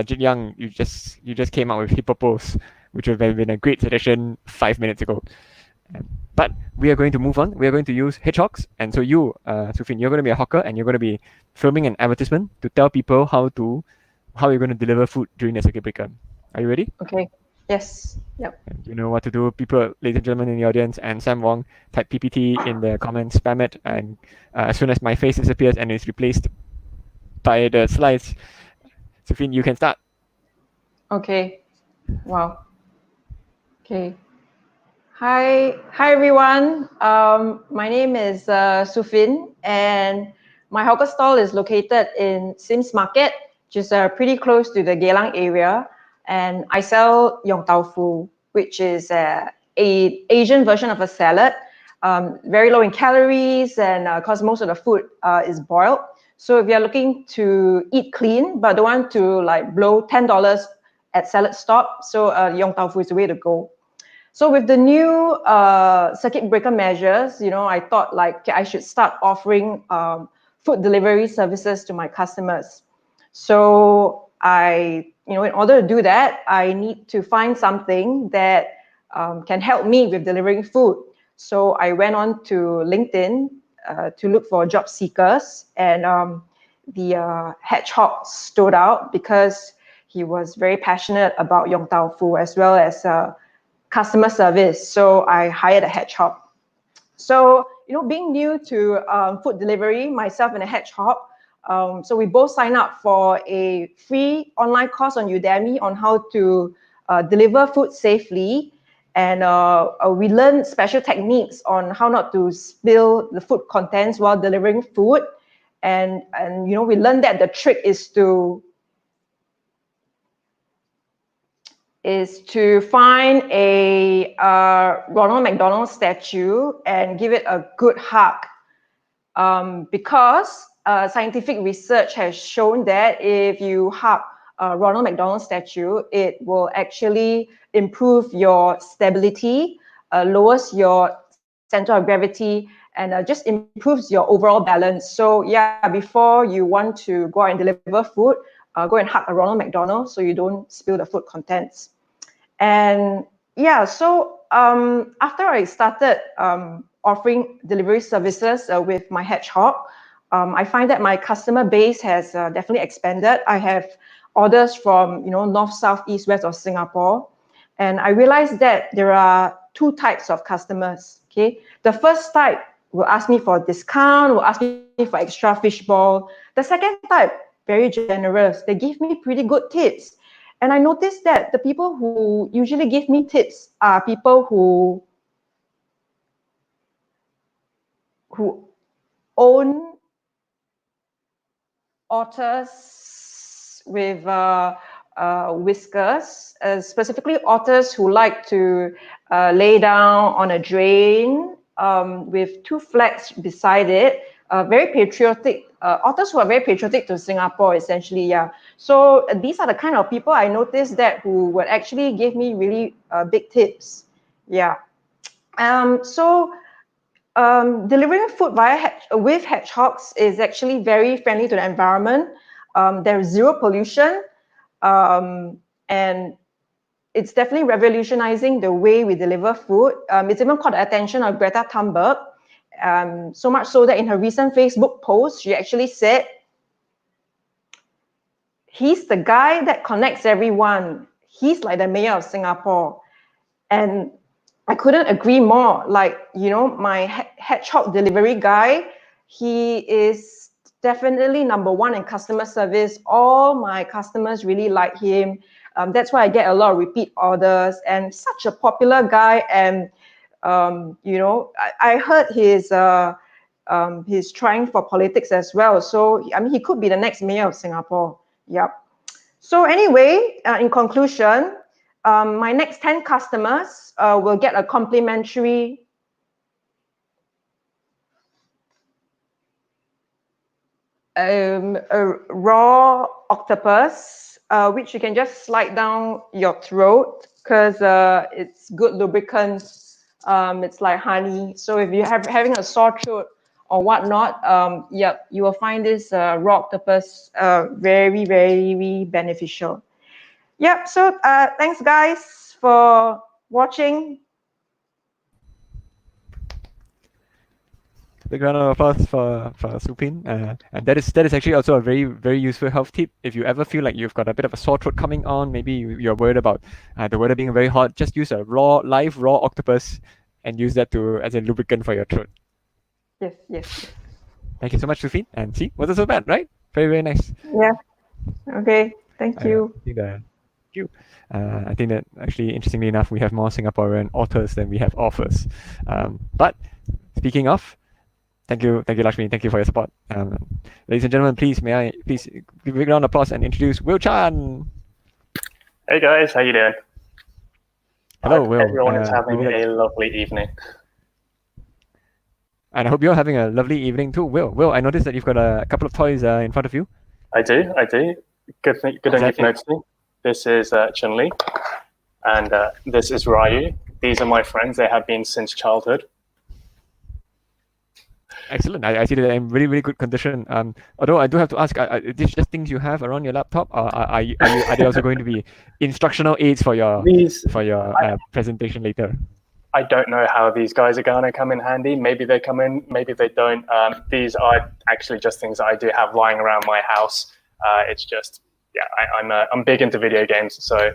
Jin Yang, you just came out with hippopos, which would have been a great suggestion 5 minutes ago. But we are going to move on. We are going to use hedgehogs, and so you, Su Phine, you're going to be a hawker, and you're going to be filming an advertisement to tell people how you're going to deliver food during the circuit breaker. Are you ready? Okay. Yes. Yep. You know what to do, people, ladies and gentlemen in the audience, and Sam Wong, type PPT in the comments, spam it, and as soon as my face disappears and is replaced by the slides, Su Phine, you can start. Okay. Wow. Okay. Hi everyone. My name is Su Phine, and my hawker stall is located in Sims Market, which is pretty close to the Geylang area. And I sell yong tau fu, which is a Asian version of a salad, very low in calories, and because most of the food is boiled. So if you're looking to eat clean but don't want to like blow $10 at salad stop, so yong tau fu is the way to go. So with the new circuit breaker measures, I thought like I should start offering food delivery services to my customers. So in order to do that, I need to find something that can help me with delivering food. So I went on to LinkedIn to look for job seekers, and the hedgehog stood out because he was very passionate about Yong Tau Fu as well as customer service. So I hired a hedgehog. So, being new to food delivery, myself and a hedgehog, so we both signed up for a free online course on Udemy on how to deliver food safely. And we learned special techniques on how not to spill the food contents while delivering food. And we learned that the trick is to find a Ronald McDonald statue and give it a good hug. Because scientific research has shown that if you hug a Ronald McDonald statue, it will actually improve your stability, lowers your center of gravity, and just improves your overall balance. So yeah, before you want to go out and deliver food, go and hug a Ronald McDonald so you don't spill the food contents. And yeah, so after I started offering delivery services with my hedgehog, I find that my customer base has definitely expanded. I have orders from north, south, east, west of Singapore, and I realized that there are two types of customers. Okay, the first type will ask me for a discount, will ask me for extra fishball. The second type, very generous. They give me pretty good tips. And I noticed that the people who usually give me tips are people who own otters with whiskers, specifically otters who like to lay down on a drain with two flags beside it. Very patriotic, otters who are very patriotic to Singapore, essentially, yeah. So these are the kind of people I noticed that who would actually give me really big tips, yeah. Delivering food with hedgehogs is actually very friendly to the environment. There's zero pollution, and it's definitely revolutionizing the way we deliver food. It's even caught the attention of Greta Thunberg. So much so that in her recent Facebook post, she actually said, he's the guy that connects everyone. He's like the mayor of Singapore. And I couldn't agree more. Like, my hedgehog delivery guy, he is definitely number one in customer service. All my customers really like him. That's why I get a lot of repeat orders, and such a popular guy. And I heard he's trying for politics as well. So he could be the next mayor of Singapore. Yep. So anyway, in conclusion, my next 10 customers will get a complimentary a raw octopus, which you can just slide down your throat because it's good lubricant. It's like honey. So if you're having a sore throat or whatnot, yep, you will find this raw octopus very, very beneficial. Yep, so thanks guys for watching. Big round of applause for Su Phine. And that is actually also a very, very useful health tip. If you ever feel like you've got a bit of a sore throat coming on, maybe you're worried about the weather being very hot, just use a live raw octopus and use that as a lubricant for your throat. Yes. Thank you so much, Su Phine. And see, wasn't so bad, right? Very, very nice. Yeah. Okay. Thank you. I think that actually, interestingly enough, we have more Singaporean authors than we have authors. But speaking of, thank you, Lakshmi. Thank you for your support. Ladies and gentlemen, please give a big round of applause and introduce Will Chan. Hey guys, how you doing? Hello, Will. Everyone is having a lovely evening. And I hope you're having a lovely evening too, Will. Will, I noticed that you've got a couple of toys in front of you. I do. Good thing you've noticed me. This is Chng, and this is Ryu. These are my friends. They have been since childhood. Excellent. I see that they're in really, really good condition. Although I do have to ask, are these just things you have around your laptop, or are they also going to be instructional aids for your presentation later? I don't know how these guys are going to come in handy. Maybe they come in, maybe they don't. These are actually just things that I do have lying around my house. It's just, I'm big into video games. So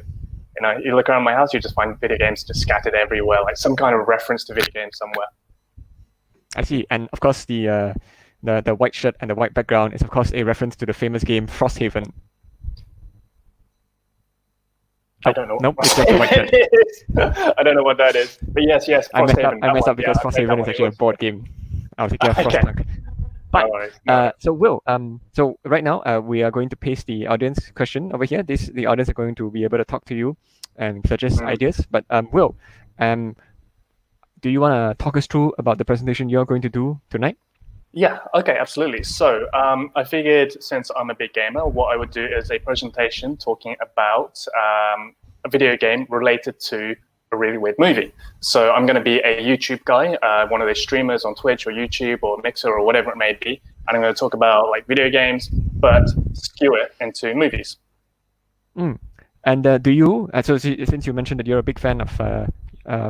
you look around my house, you just find video games just scattered everywhere, like some kind of reference to video games somewhere. I see. And of course, the white shirt and the white background is of course a reference to the famous game Frosthaven. I don't know. Nope, it's just a white shirt. I don't know what that is. But yes, Frosthaven. I messed up because Frosthaven is actually a board game. I was thinking of Frostpunk. But so Will, so right now we are going to paste the audience question over here. The audience are going to be able to talk to you and suggest ideas. But Will, do you want to talk us through about the presentation you're going to do tonight? Yeah, okay, absolutely. So I figured since I'm a big gamer, what I would do is a presentation talking about a video game related to a really weird movie. So I'm going to be a YouTube guy, one of those streamers on Twitch or YouTube or Mixer or whatever it may be. And I'm going to talk about like video games, but skew it into movies. And do you, so since you mentioned that you're a big fan of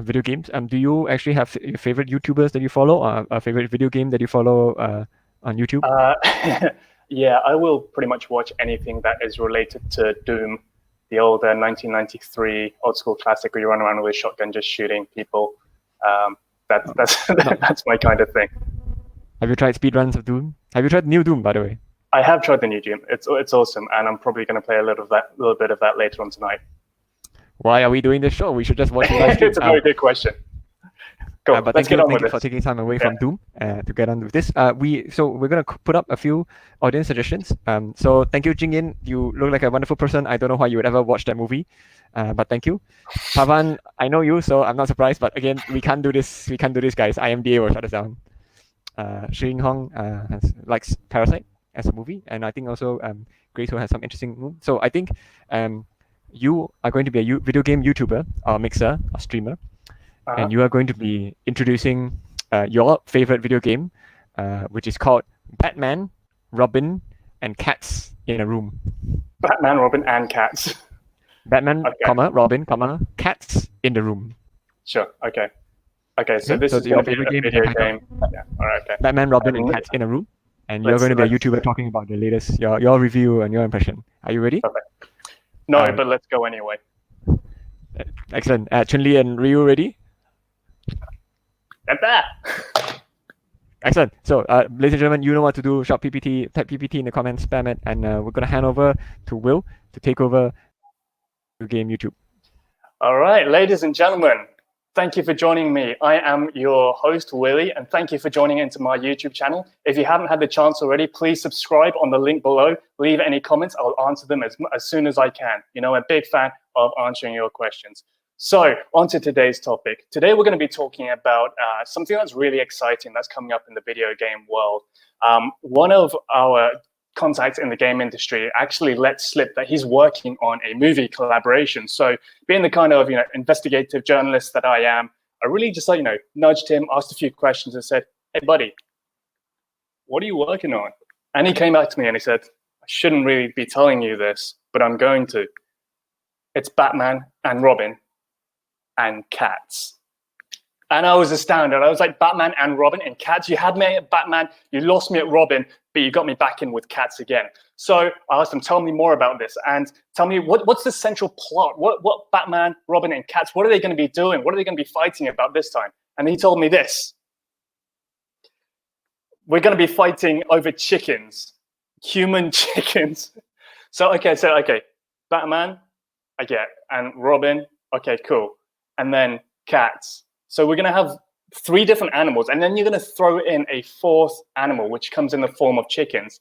video games, do you actually have your favorite YouTubers that you follow, or a favorite video game that you follow on YouTube? Yeah, I will pretty much watch anything that is related to Doom, the old 1993 old school classic where you run around with a shotgun just shooting people. That's my kind of thing. Have you tried speedruns of Doom? Have you tried new Doom, by the way? I have tried the new Doom. It's awesome, and I'm probably going to play a little bit of that later on tonight. Why are we doing this show? We should just watch the live stream. It's a very good question. Cool. But Let's thank get on with you this. for taking time away from Doom to get on with this. We're gonna put up a few audience suggestions. So thank you, Chng. You look like a wonderful person. I don't know why you would ever watch that movie, but thank you. Pavan, I know you, so I'm not surprised. But again, we can't do this. We can't do this, guys. IMDA will shut us down. Shin Hong likes Parasite as a movie, and I think also Grace has some interesting movies. So I think you are going to be a video game YouTuber or mixer or streamer. And you are going to be introducing your favorite video game, which is called Batman, Robin, and Cats in a Room. Batman, Robin, and Cats. Batman, Robin, Cats in the Room. Sure. Okay. So this is your going to be favorite a game. video game. Yeah. All right. Okay. Batman, Robin, and Cats in a Room. And you're going to be a YouTuber talking about the latest, your review and your impression. Are you ready? Perfect. No, but let's go anyway. Excellent. Chun-Li and Ryu, ready? Get that. Excellent. So, ladies and gentlemen, you know what to do. Shop PPT, type PPT in the comments, spam it, and we're going to hand over to Will to take over the game YouTube. All right, ladies and gentlemen, thank you for joining me. I am your host, Willie, and thank you for joining into my YouTube channel. If you haven't had the chance already, please subscribe on the link below. Leave any comments. I'll answer them as soon as I can. I'm a big fan of answering your questions. So on to today's topic. Today, we're going to be talking about something that's really exciting that's coming up in the video game world. One of our contacts in the game industry actually let slip that he's working on a movie collaboration. So being the kind of investigative journalist that I am, I really just nudged him, asked a few questions and said, "Hey buddy, what are you working on?" And he came back to me and he said, "I shouldn't really be telling you this, but I'm going to. It's Batman and Robin and Cats." And I was astounded. I was like, Batman and Robin and Cats? You had me at Batman, you lost me at Robin, but you got me back in with Cats again. So I asked him, tell me more about this and tell me what's the central plot? What Batman, Robin, and Cats, what are they going to be doing? What are they going to be fighting about this time? And he told me this. We're going to be fighting over chickens, human chickens. So Batman, I get, and Robin, okay, cool. And then Cats. So we're going to have 3 different animals, and then you're going to throw in a 4th animal, which comes in the form of chickens.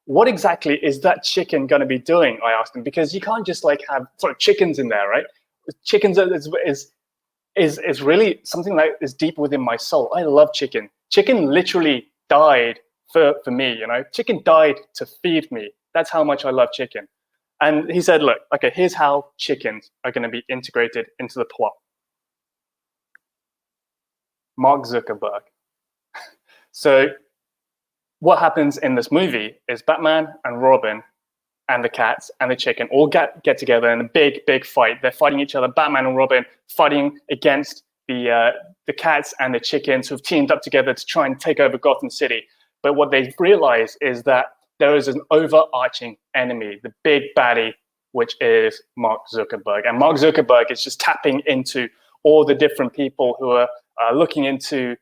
What exactly is that chicken going to be doing? I asked him, because you can't just have chickens in there, right? Chickens is really something that is deep within my soul. I love chicken. Chicken literally died for me, Chicken died to feed me. That's how much I love chicken. And he said, look, okay, here's how chickens are going to be integrated into the plot. Mark Zuckerberg. So what happens in this movie is Batman and Robin and the Cats and the chicken all get together in a big fight. They're fighting each other. Batman and Robin fighting against the Cats and the chickens who've teamed up together to try and take over Gotham City. But what they realize is that there is an overarching enemy, the big baddie, which is Mark Zuckerberg. And Mark Zuckerberg is just tapping into all the different people who are looking into,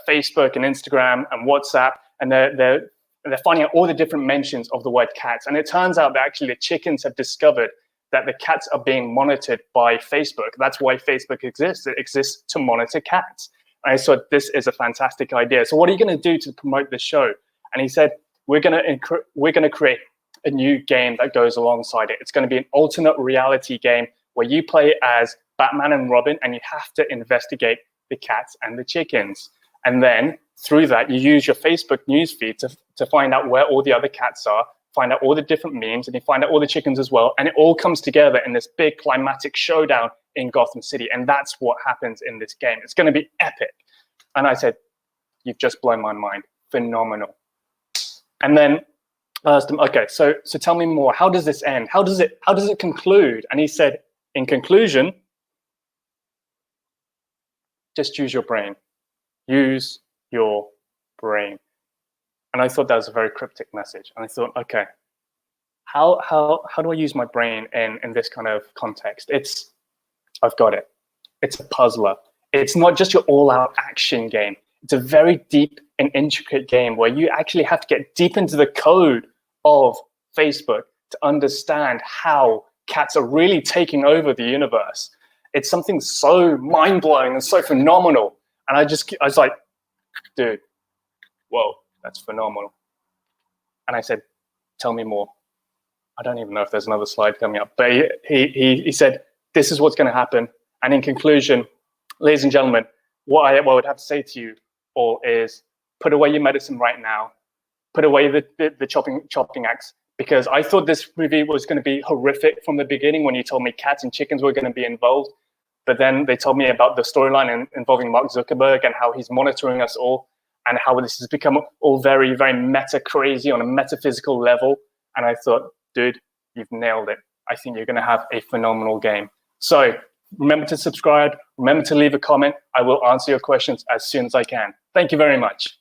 Facebook and Instagram and WhatsApp, and they're finding out all the different mentions of the word cats. And it turns out that actually the chickens have discovered that the cats are being monitored by Facebook. That's why Facebook exists. It exists to monitor cats. And I thought, this is a fantastic idea. So what are you going to do to promote the show? And he said, we're going to create a new game that goes alongside it. It's going to be an alternate reality game where you play as Batman and Robin, and you have to investigate the cats and the chickens. And then through that, you use your Facebook newsfeed to find out where all the other cats are, find out all the different memes, and you find out all the chickens as well. And it all comes together in this big climatic showdown in Gotham City. And that's what happens in this game. It's going to be epic. And I said, you've just blown my mind. Phenomenal. And then I asked him, okay, so tell me more. How does this end? How does it conclude? And he said, in conclusion, just use your brain. Use your brain. And I thought that was a very cryptic message. And I thought, okay, how do I use my brain in this kind of context? I've got it. It's a puzzler. It's not just your all-out action game. It's a very deep and intricate game where you actually have to get deep into the code of Facebook to understand how cats are really taking over the universe. It's something so mind-blowing and so phenomenal. And I was like, dude, whoa, that's phenomenal. And I said, tell me more. I don't even know if there's another slide coming up, but he said, this is what's going to happen. And in conclusion, ladies and gentlemen, what I would have to say to you all is put away your medicine right now. Put away the chopping axe, because I thought this movie was going to be horrific from the beginning when you told me cats and chickens were going to be involved. But then they told me about the storyline involving Mark Zuckerberg and how he's monitoring us all, and how this has become all very, very meta crazy on a metaphysical level. And I thought, dude, you've nailed it. I think you're going to have a phenomenal game. So remember to subscribe. Remember to leave a comment. I will answer your questions as soon as I can. Thank you very much.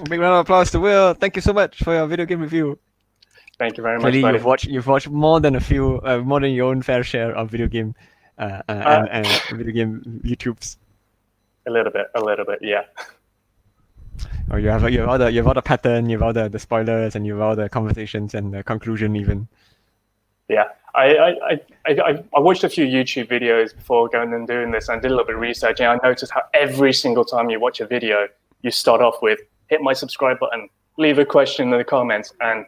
Big round of applause to Will. Thank you so much for your video game review. Thank you very much, Clearly, buddy. you've watched more than more than your own fair share of video game and video game YouTubes. A little bit, yeah. Oh, you have all the pattern, you have all the spoilers, and you have all the conversations and the conclusion even. Yeah, I watched a few YouTube videos before going and doing this, and I did a little bit of research, and I noticed how every single time you watch a video, you start off with hit my subscribe button, leave a question in the comments, and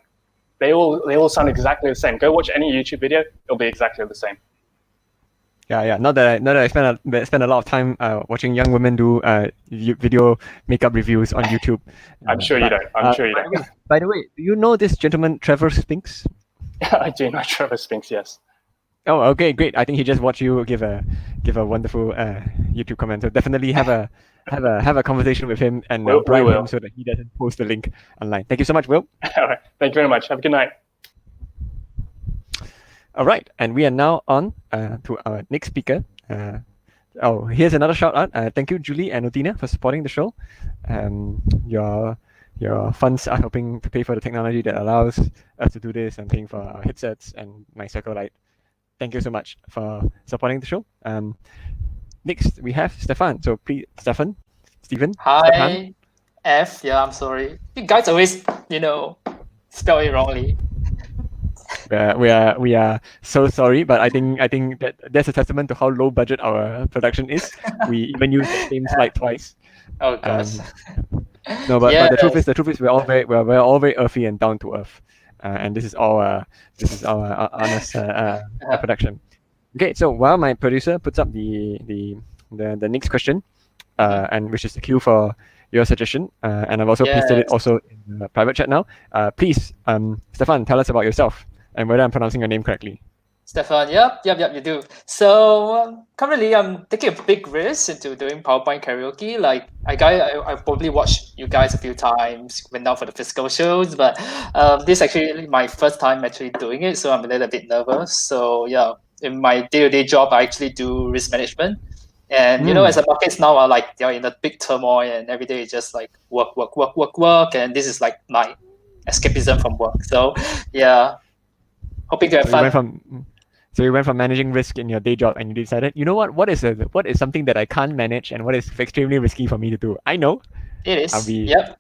they all sound exactly the same. Go watch any YouTube video; it'll be exactly the same. Yeah. Not that I spend a lot of time watching young women do video makeup reviews on YouTube. I'm sure you don't. I'm sure you don't. By the way, do you know this gentleman, Trevor Spinks? I do know Trevor Spinks. Yes. Oh, okay, great. I think he just watched you give a wonderful YouTube comment. So definitely have a conversation with him and bribe him so that he doesn't post the link online. Thank you so much, Will. All right. Thank you very much. Have a good night. All right, and we are now on to our next speaker. Here's another shout out. Thank you, Julie and Otina, for supporting the show. Your funds are helping to pay for the technology that allows us to do this, and paying for our headsets and my circle light. Thank you so much for supporting the show. Next, we have Stefan. So please, Stefan. Hi, Stefan. F. Yeah, I'm sorry. You guys always, spell it wrongly. We are so sorry, but I think that that's a testament to how low budget our production is. We even use the same slide twice. Oh gosh. No, but the truth is we're all very earthy and down to earth, and this is our honest production. Okay, so while my producer puts up the next question, and which is the cue for your suggestion, and I've also pasted it also in the private chat now. Please, Stefan, tell us about yourself and whether I'm pronouncing your name correctly. Stefan, yep, you do. So currently, I'm taking a big risk into doing PowerPoint karaoke. Like I've probably watched you guys a few times, went down for the physical shows, but this is actually my first time actually doing it, so I'm a little bit nervous. So yeah, in my day-to-day job, I actually do risk management. And as the markets now are like they're in a big turmoil, and every day is just like work, work, work, work, work, and this is like my escapism from work. So yeah, hoping to have fun. So you went from managing risk in your day job, and you decided, you know what is something that I can't manage, and what is extremely risky for me to do? I know. It is.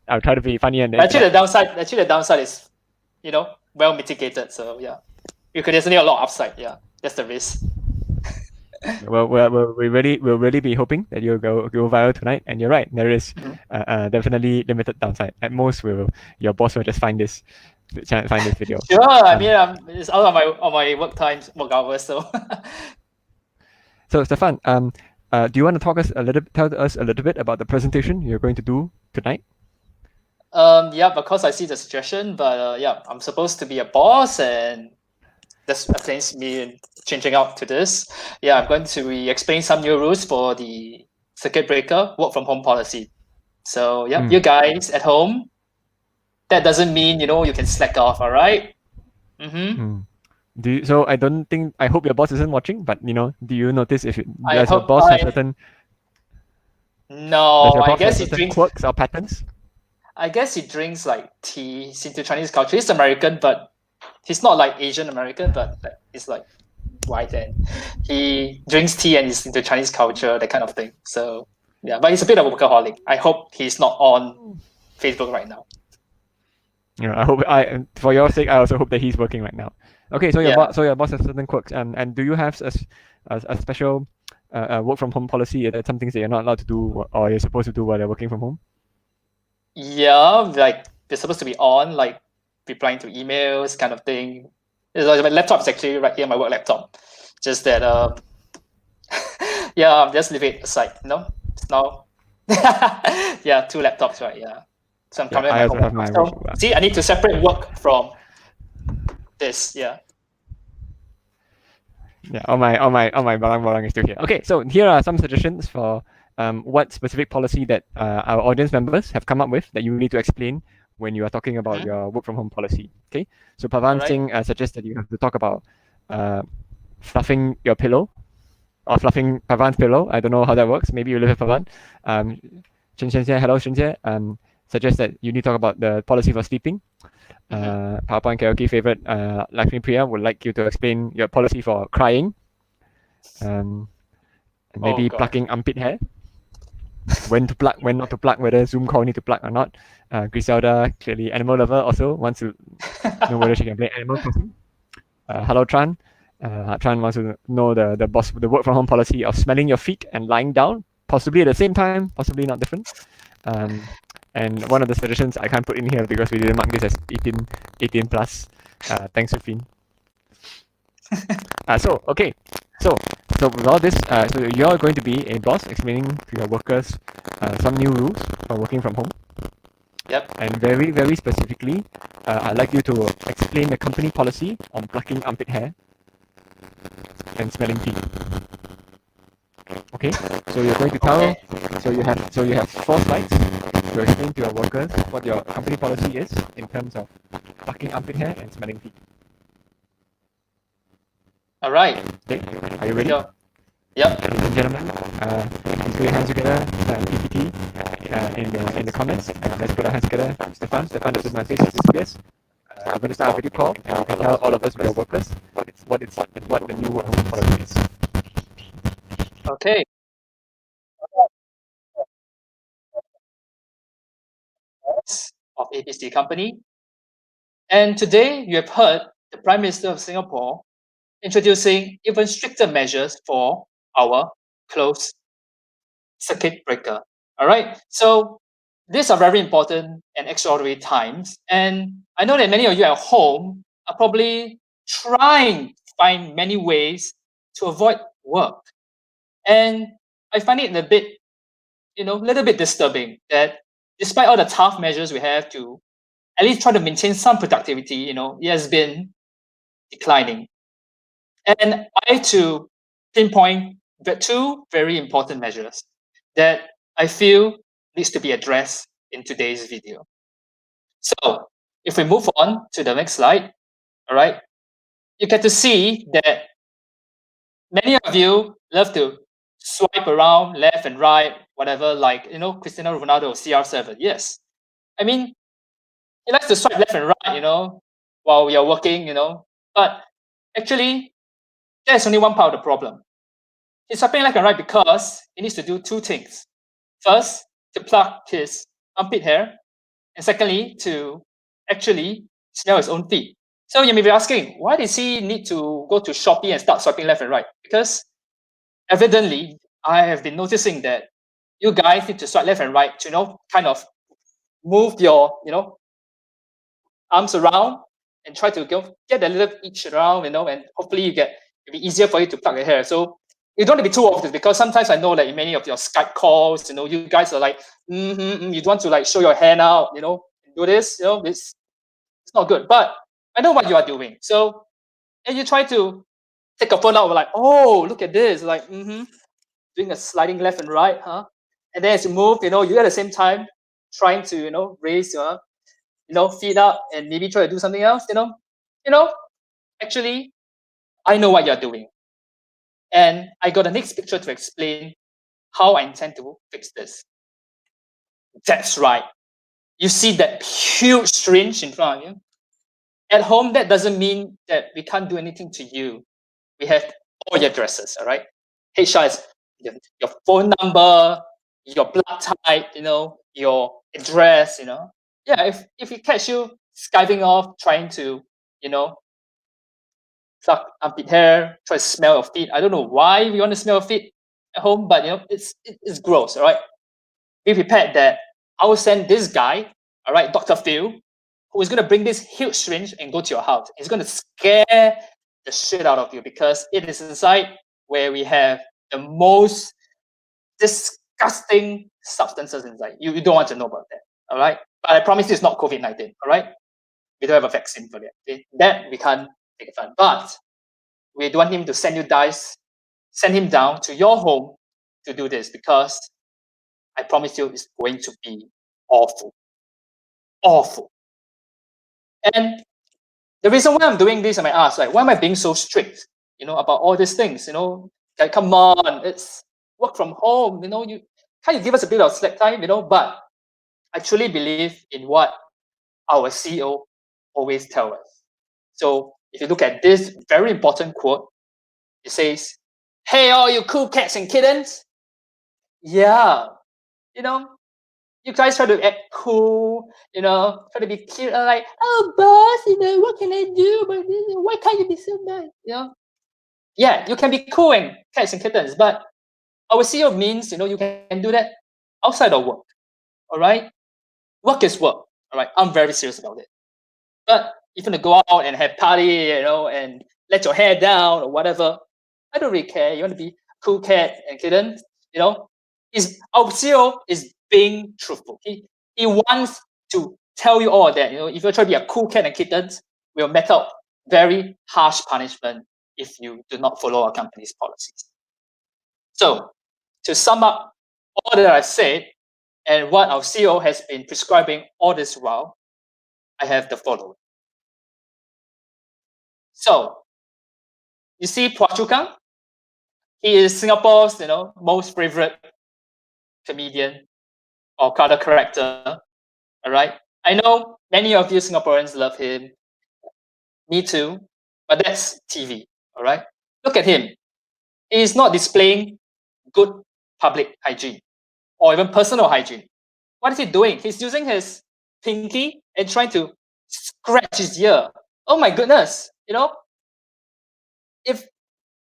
I'll try to be funny and. Actually, the downside is, well mitigated. So yeah, you could definitely a lot of upside. Yeah, that's the risk. Well, we'll really be hoping that you'll go viral tonight. And you're right, there is definitely limited downside. At most, your boss will just find this video. Sure, I mean, it's out of my work hours. So. So Stefan, do you want to tell us a little bit about the presentation you're going to do tonight? Yeah, because I see the suggestion, but yeah, I'm supposed to be a boss, and that's explains me changing out to this. Yeah, I'm going to explain some new rules for the circuit breaker work from home policy. So yeah, you guys at home, that doesn't mean you can slack off. All right. So I hope your boss isn't watching, but do you notice if does your boss have certain? No, I guess he drinks quirks or patterns. I guess he drinks like tea. He's into Chinese culture. He's American, but he's not like Asian American, but he's like white, and he drinks tea and he's into Chinese culture, that kind of thing. So yeah, but he's a bit of a workaholic. I hope he's not on Facebook right now. I hope for your sake, I also hope that he's working right now. Okay, so your boss has certain quirks, and do you have a special work from home policy? Are there some things that you're not allowed to do, or you're supposed to do while you're working from home? Yeah, like they're supposed to be on, like replying to emails, kind of thing. My laptop is actually right here, my work laptop. Just that, yeah, just leave it aside. It's now, yeah, 2 laptops, right? Yeah. So I'm coming. I also have my work. See, I need to separate work from this. Yeah. Yeah, all my balang is still here. Okay, so here are some suggestions for what specific policy that our audience members have come up with that you need to explain when you are talking about your work from home policy. Okay, so Pavan Singh suggests that you have to talk about fluffing your pillow or fluffing Pavan's pillow. I don't know how that works. Maybe you live with Pavan. Hello, Shenjie. Suggests that you need to talk about the policy for sleeping. PowerPoint Karaoke favorite Lakshmi Priya would like you to explain your policy for crying. And maybe plucking armpit hair. When to plug, when not to plug, whether Zoom call need to plug or not. Griselda, clearly animal lover, also wants to know whether she can play Animal Crossing. Hello Tran. Tran wants to know the work from home policy of smelling your feet and lying down, possibly at the same time, possibly not different. And one of the suggestions I can't put in here because we didn't mark this as 18 plus. Thanks, Su Phine. So with all this, so you're going to be a boss explaining to your workers some new rules for working from home. Yep. And very, very specifically, I'd like you to explain the company policy on plucking armpit hair and smelling feet. Okay, so you're going to tell. So you have 4 slides to explain to your workers what your company policy is in terms of plucking armpit hair and smelling feet. All right. Okay, are you ready? Yep. Ladies and gentlemen, please put your hands together, PPT in the comments. Let's put our hands together. Stefan, this is my face. This is yes. I'm going to start a video call, and you can tell all of us, your workers, what the new work home policy is. Okay. Of ABC company. And today you have heard the Prime Minister of Singapore introducing even stricter measures for our closed circuit breaker. All right. So these are very important and extraordinary times. And I know that many of you at home are probably trying to find many ways to avoid work. And I find it a little bit disturbing that despite all the tough measures we have to at least try to maintain some productivity, it has been declining. And I to pinpoint the 2 very important measures that I feel needs to be addressed in today's video. So if we move on to the next slide, all right, you get to see that many of you love to swipe around left and right, whatever, like, Cristiano Ronaldo, CR7. Yes. I mean, he likes to swipe left and right, while we are working, but actually, there's only one part of the problem. He's swiping left and right because he needs to do two things. First, to pluck his armpit hair, and secondly, to actually smell his own feet. So you may be asking, why does he need to go to Shopee and start swiping left and right? Because evidently, I have been noticing that you guys need to swipe left and right to, kind of move your, arms around and try to get a little itch around, and hopefully it'll be easier for you to pluck your hair. So you don't want to be too obvious, because sometimes I know that in many of your Skype calls, you guys are like, you don't want to like show your hand out, do this, it's not good. But I know what you are doing. So, and you try to take a phone out, like, oh, look at this, like, doing a sliding left and right, huh? And then as you move, you at the same time trying to, raise your, feet up and maybe try to do something else, actually, I know what you're doing. And I got the next picture to explain how I intend to fix this. That's right. You see that huge syringe in front of you? At home, that doesn't mean that we can't do anything to you. We have all your addresses, all right? HR is your phone number, your blood type, your address, Yeah, if we catch you skiving off, trying to, pluck armpit hair, try to smell your feet. I don't know why we want to smell your feet at home, but it's gross, all right? Be prepared that I will send this guy, all right, Dr. Phil, who is going to bring this huge syringe and go to your house. He's going to scare the shit out of you, because it is inside where we have the most disgusting substances inside. You don't want to know about that, all right? But I promise you it's not COVID-19, all right? We don't have a vaccine for that. Okay? That we can't take it fun. But we don't want him to send him down to your home to do this, because I promise you it's going to be awful. Awful. And the reason why I'm doing this, I might ask, like, why am I being so strict, about all these things, Like, come on, it's work from home, you can't you give us a bit of slack time, But I truly believe in what our CEO always tells us. So if you look at this very important quote, it says, "Hey, all you cool cats and kittens." Yeah, you guys try to act cool, try to be cute, and like, "Oh, boss, what can I do? But why can't you be so nice?" Yeah, you can be cool and cats and kittens, but our CEO means, you can do that outside of work. All right, work is work. All right, I'm very serious about it. But if you want to go out and have party, and let your hair down or whatever, I don't really care. You want to be cool cat and kitten, our CEO is being truthful. He wants to tell you all that, if you try to be a cool cat and kitten, we'll make out very harsh punishment if you do not follow our company's policies. So, to sum up all that I've said and what our CEO has been prescribing all this while, I have the following. So, you see Phua Chu Kang? He is Singapore's, most favorite comedian or color character. All right. I know many of you Singaporeans love him. Me too. But that's TV. All right. Look at him. He is not displaying good public hygiene or even personal hygiene. What is he doing? He's using his pinky and trying to scratch his ear. Oh my goodness. If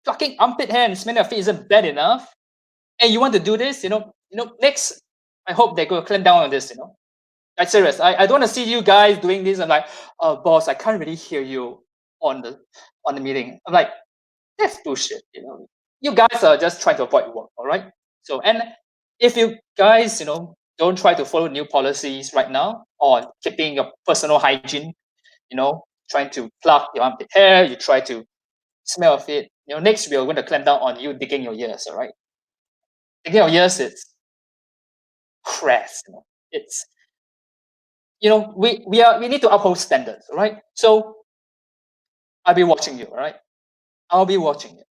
plucking armpit hair and smelling your feet isn't bad enough, and you want to do this, next, I hope they're going to clamp down on this, Like, serious. I don't want to see you guys doing this. I'm like, boss, I can't really hear you on the meeting. I'm like, that's bullshit, You guys are just trying to avoid work, all right? So, and if you guys, don't try to follow new policies right now on keeping your personal hygiene, trying to pluck your armpit hair, you try to smell of it, next we are going to clamp down on you digging your ears, all right? Digging your ears, it's crass, It's, we need to uphold standards, all right? So I'll be watching you, all right? I'll be watching you.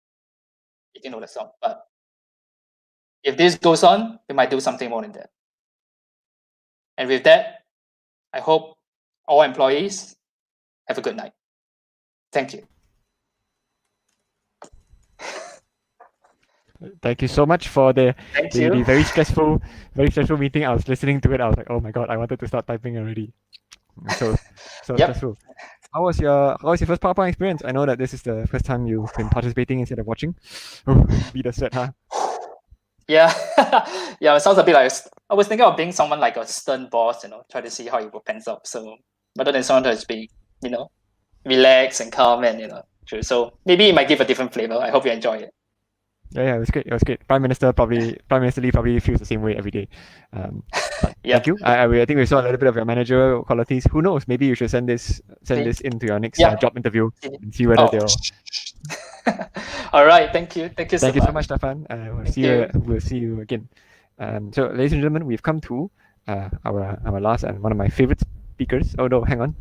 If you know the song, but if this goes on, we might do something more than that. And with that, I hope all employees have a good night. Thank you. Thank you so much for the Thank the you. very stressful meeting. I was listening to it. I was like, oh my god, I wanted to start typing already. So Yep. stressful. How was your first PowerPoint experience? I know that this is the first time you've been participating instead of watching. Oh, be the sweat, huh? Yeah, yeah. It sounds a bit like I was thinking of being someone like a stern boss, try to see how it will pans out. So rather than someone who's being, relaxed and calm and true. So maybe it might give a different flavor. I hope you enjoy it. Yeah, it was great. It was great. Prime Minister Lee probably feels the same way every day. But Yep. thank you. I think we saw a little bit of your managerial qualities. Who knows? Maybe you should send this into your next Yeah. job interview and see whether they'll. All right. Thank you. Thank you Thank you so so much, Stefan. We'll see you again. So, ladies and gentlemen, we've come to our last and one of my favorite speakers. Oh no, hang on.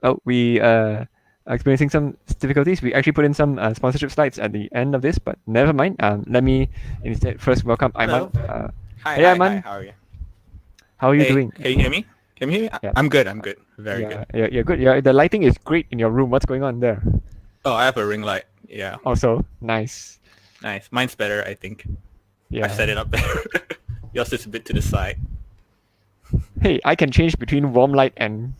Oh, we are experiencing some difficulties. We actually put in some sponsorship slides at the end of this, but never mind. Let me instead first welcome Aiman. Hi, hey, hi, Aiman. hi, how are you? How are you doing? Can you hear me? Can you hear me? Yeah. I'm good. Very good. You're good. The lighting is great in your room. What's going on there? Oh, I have a ring light. Yeah. Also, nice. Nice. Mine's better, I think. Yeah. I set it up better. Yours is a bit to the side. Hey, I can change between warm light and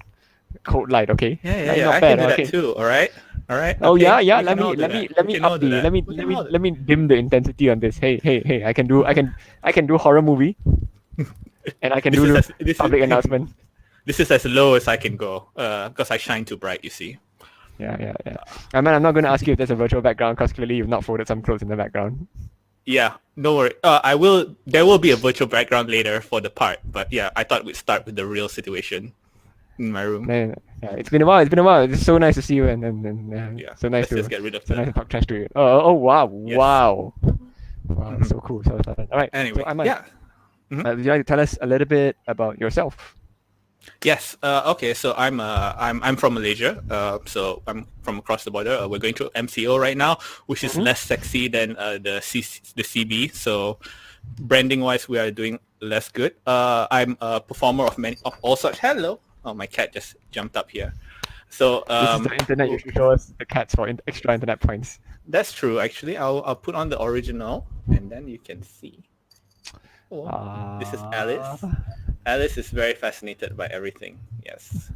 cold light. Okay. Yeah. Not I bad, can do okay. that too. All right. Oh okay. yeah. We Let can all do me that. We can all up do the that. let me dim the intensity on this. Hey. I can do horror movie, and I can do public announcement. This is as low as I can go, because I shine too bright. You see. Yeah. I mean, I'm not going to ask you if there's a virtual background because clearly you've not folded some clothes in the background. Yeah, no worry. There will be a virtual background later for the part, but yeah, I thought we'd start with the real situation in my room. Yeah, it's been a while. It's so nice to see you, and Yeah. so nice Let's to just get rid of so nice that. to talk trash to you. Oh wow, Yes. wow, so cool. So fun. All right. Anyway, so Aiman, yeah. would you like to tell us a little bit about yourself? Yes. Okay. So I'm from Malaysia. So I'm from across the border. We're going to MCO right now, which is less sexy than the CB. So branding wise, we are doing less good. I'm a performer of all such. Hello. Oh, my cat just jumped up here. So This is the internet. You should show us the cats for extra internet points. That's true. Actually, I'll put on the original, and then you can see. This is Alice. Alice is very fascinated by everything. Yes.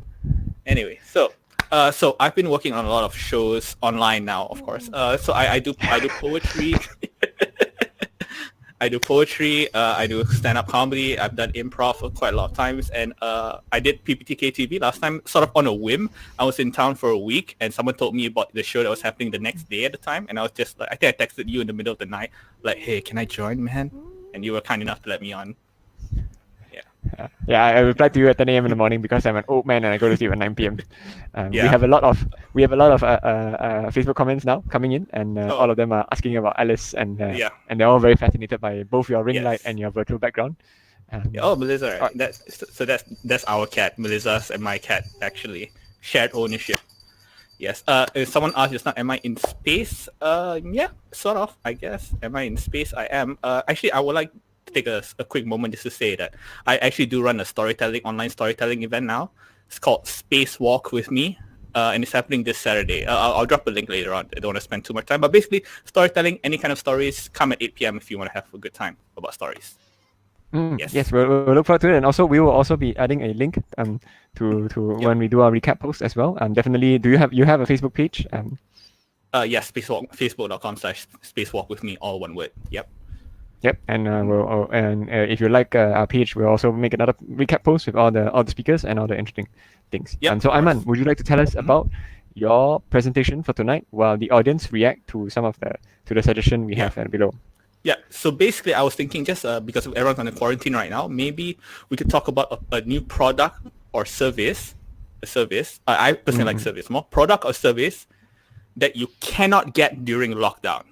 Anyway, so I've been working on a lot of shows online now, of course. So I do poetry. I do poetry. I do stand-up comedy. I've done improv for quite a lot of times, and I did PPTK TV last time, sort of on a whim. I was in town for a week, and someone told me about the show that was happening the next day at the time, and I was just like, I think I texted you in the middle of the night, like, "Hey, can I join, man?" And you were kind enough to let me on. Yeah, I replied to you at 10 a.m. in the morning because I'm an old man and I go to sleep at 9 p.m. We Yeah. have a lot of Facebook comments now coming in, and all of them are asking about Alice, and they're all very fascinated by both your ring light and your virtual background. Oh, Melissa, right? That's our cat, Melissa's and my cat, actually shared ownership. Yes. If someone asked just now, am I in space? Yeah, sort of, I guess. Am I in space? I am. Actually, I would like to take a quick moment just to say that I actually do run a online storytelling event now. It's called Space Walk with Me, and it's happening this Saturday. I'll drop a link later on. I don't want to spend too much time, but basically, storytelling, any kind of stories, come at 8 p.m. if you want to have a good time about stories. Yes, we'll look forward to it, and also we will also be adding a link to when we do our recap post as well. Definitely, you have a Facebook page? Yes, Spacewalk, facebook.com/spacewalk with me, all one word. Yep. And if you like our page, we'll also make another recap post with all the speakers and all the interesting things. Yep, so Aiman, would you like to tell us about your presentation for tonight while the audience react to some of the suggestion we have below? Yeah, so basically I was thinking just because everyone's on the quarantine right now, maybe we could talk about a new product or service, I personally like service more, product or service that you cannot get during lockdown.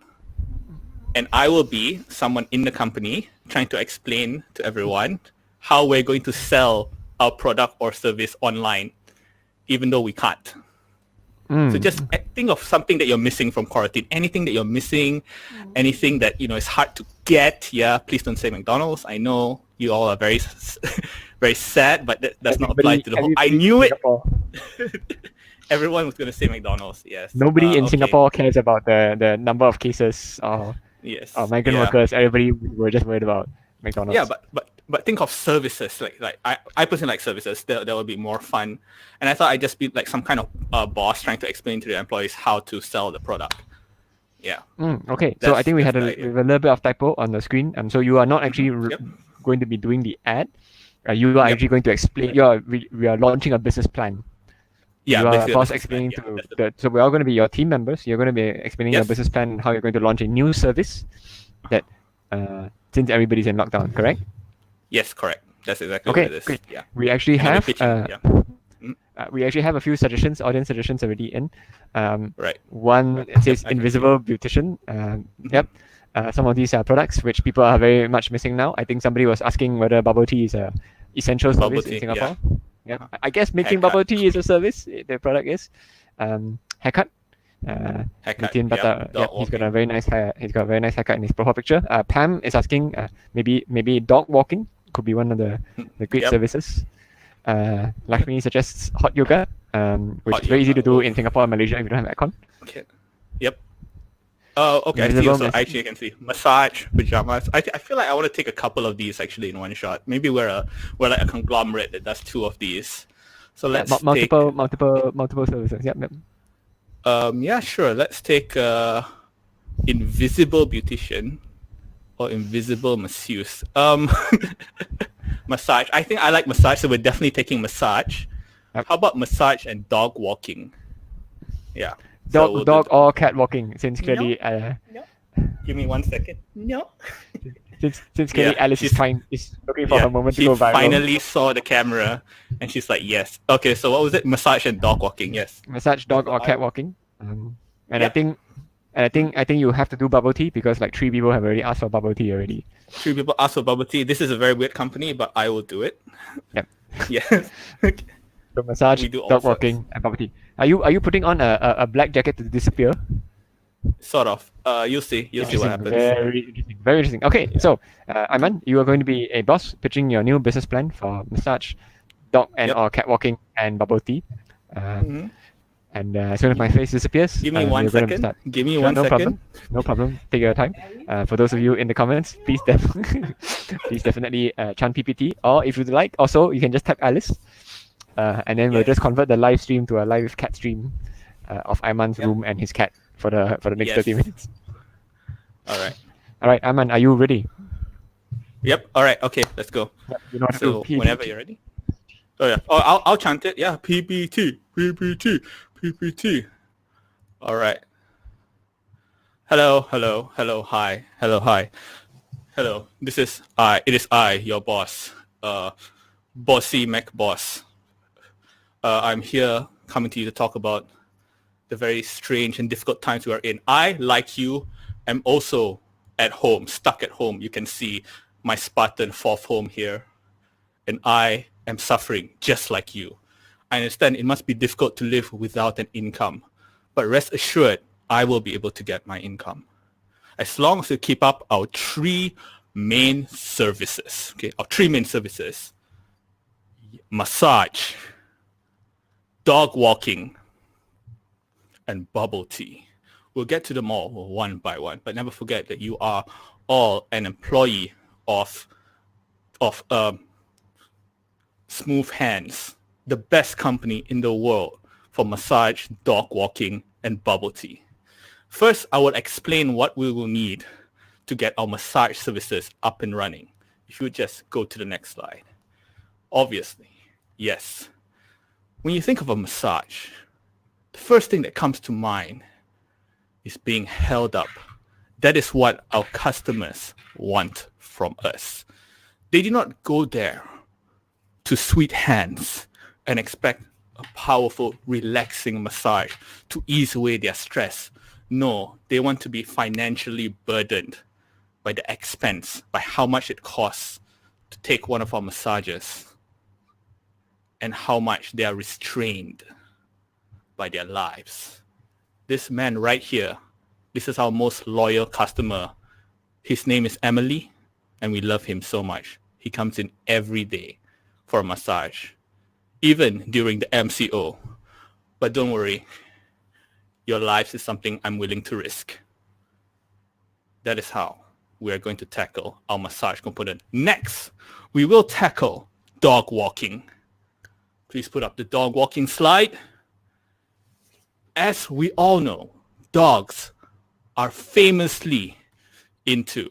And I will be someone in the company trying to explain to everyone how we're going to sell our product or service online, even though we can't. Mm. So just think of something that you're missing from quarantine. Anything that you're missing, anything that is hard to get. Yeah, please don't say McDonald's. I know you all are very, very sad, but that does not apply to the whole. I everybody in knew it. Singapore. Everyone was going to say McDonald's. Yes. Nobody in Okay. Singapore cares about the number of cases or Yes. migrant yeah. workers. Everybody were just worried about McDonald's. Yeah, but think of services. Like I personally like services. That would be more fun. And I thought I'd just be like some kind of boss trying to explain to the employees how to sell the product. Yeah. Okay, so I think we that's had the a idea. little bit of typo on the screen. So you are not actually Yep. going to be doing the ad. You are actually going to explain. We are launching a business plan. Yeah, you are basically a boss business plan. explaining Yeah, to that's so we're all going to be your team members. You're going to be explaining your Yes. business plan and how you're going to launch a new service that since everybody's in lockdown, correct? Yes, correct. That's exactly Okay, what it is. great. Yeah. We actually And I'll be have pitching, we actually have a few suggestions, audience suggestions already in. Right. One it says I can invisible beautician. Yep. Some of these are products which people are very much missing now. I think somebody was asking whether bubble tea is a essential Bubble service in tea, Singapore. yeah. Yep. I guess making Haircut. bubble tea is a service. The product is haircut. Haircut. Nithin Bhatta, Yeah, dog he's got walking. a very nice hair. He's got a very nice haircut in his profile picture. Pam is asking maybe dog walking could be one of the great Yep. services. Lakshmi suggests hot yoga, which Hot is very easy to yoga, do oh. in Singapore and Malaysia if you don't have aircon. Okay. Yep. Oh, okay. I see. Invisible Also, mess- actually, I can see massage pajamas. I feel like I want to take a couple of these actually in one shot. Maybe we're like a conglomerate that does two of these. So let's take. multiple services. Yep. Yeah, sure. Let's take invisible beautician or invisible masseuse. Massage. I think I like massage, so we're definitely taking massage. Yep. How about massage and dog walking? Yeah. So Dog, we'll do dog that. or cat walking. Since clearly, Give me 1 second. No. since clearly Yeah, Alice is she's- is looking for her moment to she go viral. finally saw the camera, and she's like, "Yes." Okay, so what was it? Massage and dog walking. Yes. Massage, dog or cat walking. And I think you have to do bubble tea because like 3 people have already asked for bubble tea already. 3 people asked for bubble tea. This is a very weird company, but I will do it. Yep. Yes. So massage, We do all dog sorts. walking, and bubble tea. Are you putting on a black jacket to disappear? Sort of. You'll see. You'll see what happens. Very interesting. Very interesting. Okay, so Aiman, you are going to be a boss pitching your new business plan for massage, dog and Yep. or cat walking and bubble tea. Mhm. And as soon as my face disappears, Give me we're 1 gonna second. start. Give me Sure, 1 no second. problem. No problem. Take your time. For those of you in the comments, please please definitely chant PPT. Or if you'd like, also you can just type Alice, and then we'll Yes. just convert the live stream to a live cat stream of Aiman's room and his cat for the next Yes. 30 minutes. All right. All right, Aiman, are you ready? Yep. All right. Okay. Let's go. Yep, you know how to So do whenever PPT. you're ready. Oh yeah. Oh, I'll chant it. Yeah. PPT. PPT. PPT. All right. Hello. Hello. Hello. Hi. Hello. Hi. Hello. This is I. It is I, your boss. Bossy Mac Boss. I'm here coming to you to talk about the very strange and difficult times we are in. I, like you, am also at home, stuck at home. You can see my Spartan fourth home here. And I am suffering just like you. I understand it must be difficult to live without an income. But rest assured, I will be able to get my income. As long as we keep up our 3 main services. Okay, our 3 main services. Massage, dog walking, and bubble tea. We'll get to them all one by one, but never forget that you are all an employee of Smooth Hands, the best company in the world for massage, dog walking, and bubble tea. First, I will explain what we will need to get our massage services up and running. If you just go to the next slide. Obviously, yes. When you think of a massage, the first thing that comes to mind is being held up. That is what our customers want from us. They do not go there to Sweet Hands and expect a powerful, relaxing massage to ease away their stress. No, they want to be financially burdened by the expense, by how much it costs to take one of our massages and how much they are restrained by their lives. This man right here, this is our most loyal customer. His name is Emily, and we love him so much. He comes in every day for a massage, even during the MCO. But don't worry, your lives is something I'm willing to risk. That is how we are going to tackle our massage component. Next, we will tackle dog walking. Please put up the dog walking slide. As we all know, dogs are famously into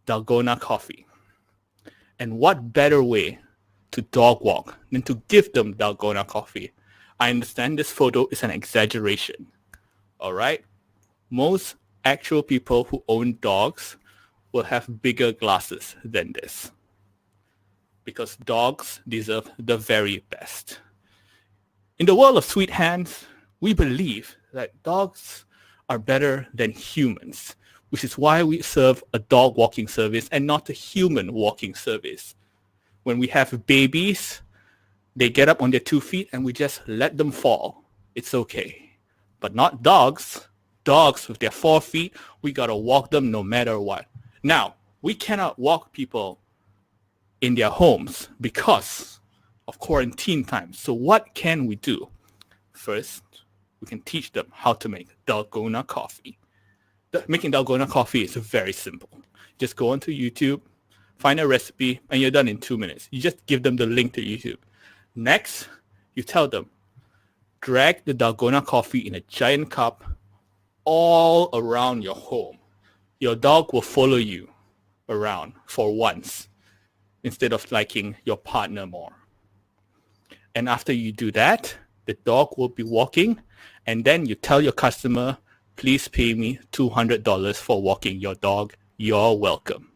Dalgona coffee. And what better way to dog walk than to give them Dalgona coffee? I understand this photo is an exaggeration. All right? Most actual people who own dogs will have bigger glasses than this, because dogs deserve the very best. In the world of sweet hands, we believe that dogs are better than humans, which is why we serve a dog walking service and not a human walking service. When we have babies, they get up on their 2 feet and we just let them fall. It's okay. But not dogs. Dogs with their 4 feet, we gotta walk them no matter what. Now, we cannot walk people in their homes because of quarantine time. So what can we do? First, we can teach them how to make Dalgona coffee. Making Dalgona coffee is very simple. Just go onto YouTube, find a recipe, and you're done in 2 minutes. You just give them the link to YouTube. Next, you tell them, drag the Dalgona coffee in a giant cup all around your home. Your dog will follow you around for once instead of liking your partner more. And after you do that, the dog will be walking, and then you tell your customer, please pay me $200 for walking your dog. You're welcome.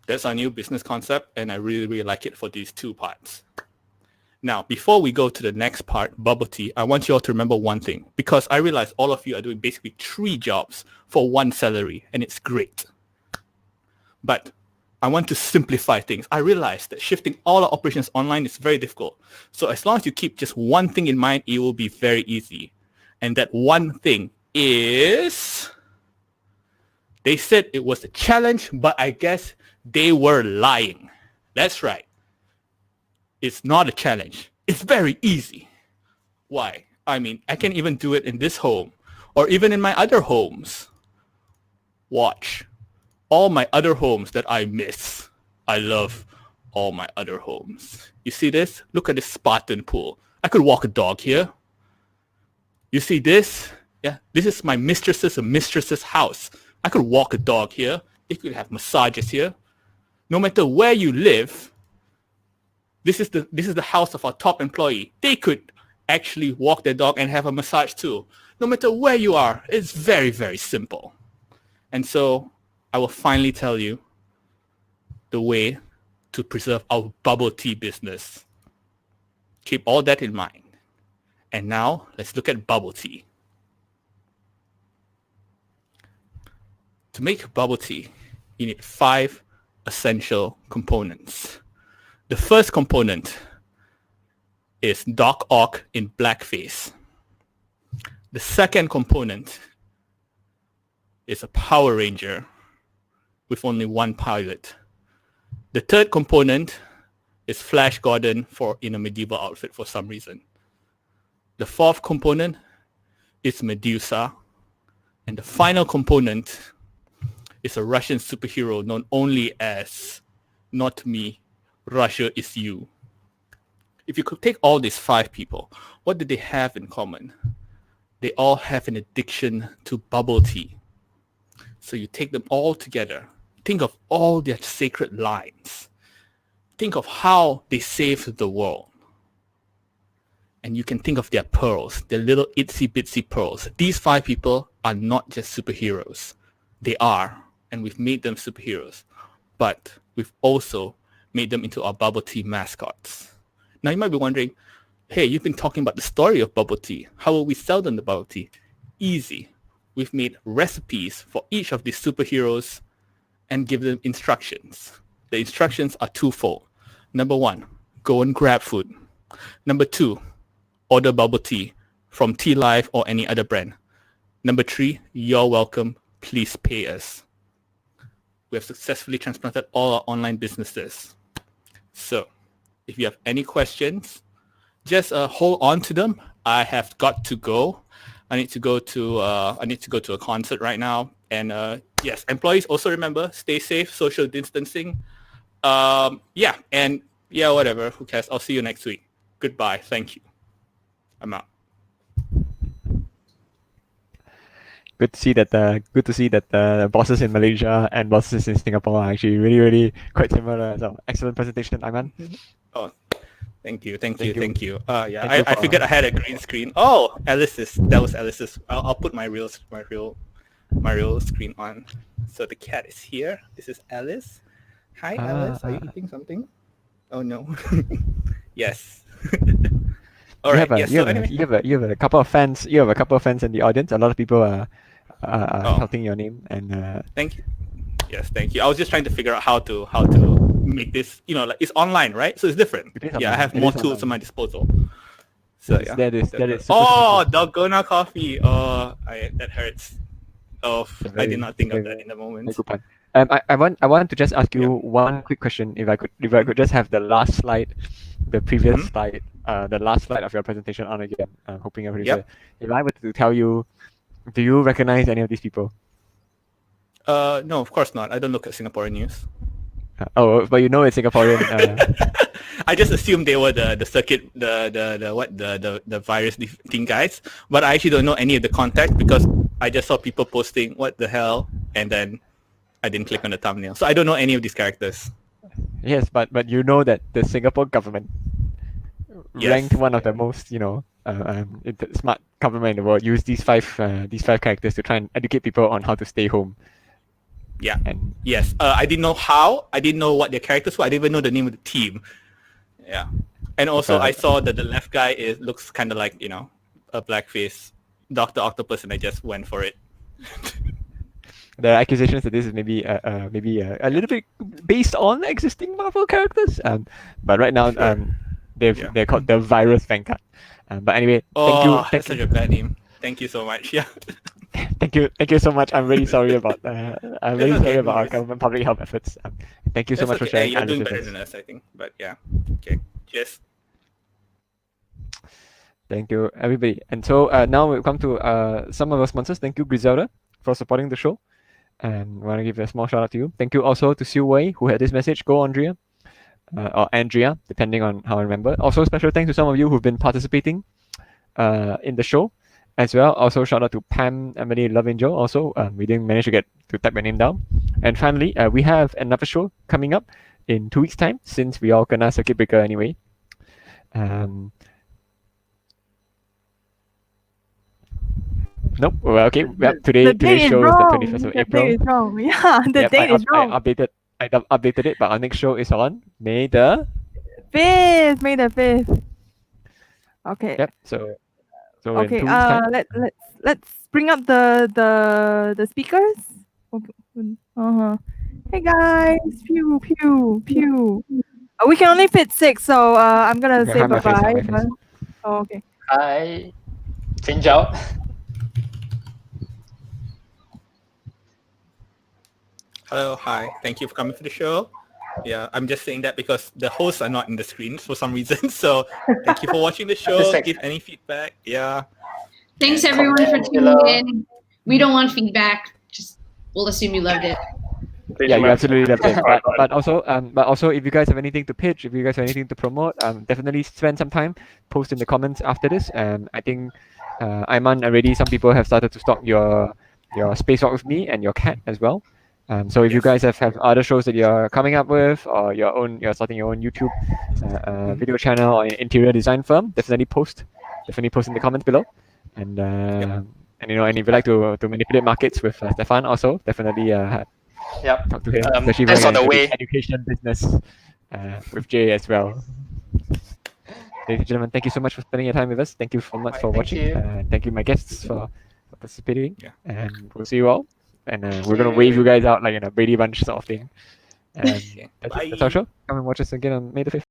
That's our new business concept, and I really, really like it for these 2 parts. Now, before we go to the next part, bubble tea, I want you all to remember one thing, because I realize all of you are doing basically 3 jobs for 1 salary, and it's great. But I want to simplify things. I realize that shifting all our operations online is very difficult. So as long as you keep just one thing in mind, it will be very easy. And that one thing is, they said it was a challenge, but I guess they were lying. That's right. It's not a challenge. It's very easy. Why? I mean, I can even do it in this home or even in my other homes. Watch. All my other homes that I miss. I love all my other homes. You see this? Look at this Spartan pool. I could walk a dog here. You see this? Yeah, this is my mistress's house. I could walk a dog here. They could have massages here. No matter where you live, this is the house of our top employee. They could actually walk their dog and have a massage too. No matter where you are, it's very, very simple. And so I will finally tell you the way to preserve our bubble tea business. Keep all that in mind. And now let's look at bubble tea. To make bubble tea, you need 5 essential components. The first component is Doc Ock in blackface. The second component is a Power Ranger with only 1 pilot. The third component is Flash Gordon in a medieval outfit for some reason. The fourth component is Medusa. And the final component is a Russian superhero known only as Not Me, Russia is You. If you could take all these 5 people, what do they have in common? They all have an addiction to bubble tea. So you take them all together. Think of all their sacred lines. Think of how they saved the world. And you can think of their pearls, their little itsy bitsy pearls. These 5 people are not just superheroes. They are, and we've made them superheroes. But we've also made them into our bubble tea mascots. Now you might be wondering, hey, you've been talking about the story of bubble tea. How will we sell them the bubble tea? Easy. We've made recipes for each of these superheroes and give them instructions. The instructions are twofold. Number 1, go and grab food. Number 2, order bubble tea from Tea Life or any other brand. Number 3, you're welcome. Please pay us. We have successfully transplanted all our online businesses. So if you have any questions, just hold on to them. I have got to go. I need to go to a concert right now. And yes, employees also remember, stay safe, social distancing. Whatever. Who cares? I'll see you next week. Goodbye. Thank you. I'm out. Good to see that. The bosses in Malaysia and bosses in Singapore are actually really, really quite similar. So excellent presentation, Aiman. Oh, thank you. Thank you. I figured I had a green screen. Oh, that was Alice's. I'll put my real screen on. So the cat is here. This is Alice. Hi, Alice. Are you eating something? Oh no. Yes. All right. You have a couple of fans. You have a couple of fans in the audience. A lot of people are shouting your name and. Thank you. Yes, thank you. I was just trying to figure out how to make this. Like it's online, right? So it's different. I have more tools at my disposal. So yeah. That is. Oh, Dalgona coffee. Oh, that hurts. Oh, I did not think of that in the moment. I want to just ask you one quick question. If I could just have the last slide, the previous slide, the last slide of your presentation on again. Hoping everybody. If I were to tell you, do you recognize any of these people? No, of course not. I don't look at Singaporean news. But you know it's Singaporean. I just assumed they were the circuit, the virus thing guys. But I actually don't know any of the contact because I just saw people posting what the hell, and then I didn't click on the thumbnail. So I don't know any of these characters. Yes, but you know that the Singapore government ranked one of the most smart government in the world. Use these five characters to try and educate people on how to stay home. Yeah. Yes. I didn't know how. I didn't know what their characters were. I didn't even know the name of the team. Yeah. And also, I saw that the left guy looks kind of like a blackface Dr. Octopus, and I just went for it. There are accusations that this is maybe a little bit based on existing Marvel characters. But right now, they're called the Virus Vanguard. But anyway, thank you. That's such a bad name. Thank you so much. Yeah. Thank you so much. I'm really sorry about sorry about our government public health efforts. Thank you so much for sharing. You're doing better than us, I think. But yeah. Okay. Cheers. Thank you, everybody. And so now we come to some of our sponsors. Thank you, Griselda, for supporting the show. And I want to give a small shout out to you. Thank you also to Siu Wei, who had this message. Go, Andrea. Or Andrea, depending on how I remember. Also, special thanks to some of you who've been participating in the show as well. Also, shout out to Pam, Emily, Love Angel. Also, we didn't manage to get to type your name down. And finally, we have another show coming up in 2 weeks' time, since we all kena circuit breaker anyway. Nope. Well, okay. Today's show is the 21st of April. The date is wrong. Yeah, the date is wrong. I updated it, but our next show is on May the 5th. May the 5th. Okay. Yep. So okay. in 2 weeks' time. Let's bring up the speakers. Okay. Hey guys. Pew pew pew. We can only fit 6, so I'm gonna say bye bye. Oh, okay. Hi. Xin chào. Hello, hi. Thank you for coming to the show. Yeah, I'm just saying that because the hosts are not in the screen for some reason. So thank you for watching the show. Give any feedback. Yeah. Thanks everyone for tuning in. We don't want feedback. We'll assume you loved it. Yeah, you absolutely loved it. But also, if you guys have anything to pitch, if you guys have anything to promote, definitely spend some time, post in the comments after this. I think Aiman already. Some people have started to stalk your spacewalk with me and your cat as well. So if you guys have other shows that you're coming up with, or you're starting your own YouTube video channel or interior design firm, definitely post in the comments below. And and if you like to manipulate markets with Stefan, also definitely talk to him. Especially that's on the way. Education business with Jay as well. Ladies and gentlemen, thank you so much for spending your time with us. Thank you so much for watching. Thank you, my guests, for participating. Yeah. And we'll see you all. And we're going to wave you guys out like in a Brady Bunch sort of thing. And that's our show. Come and watch us again on May the 5th.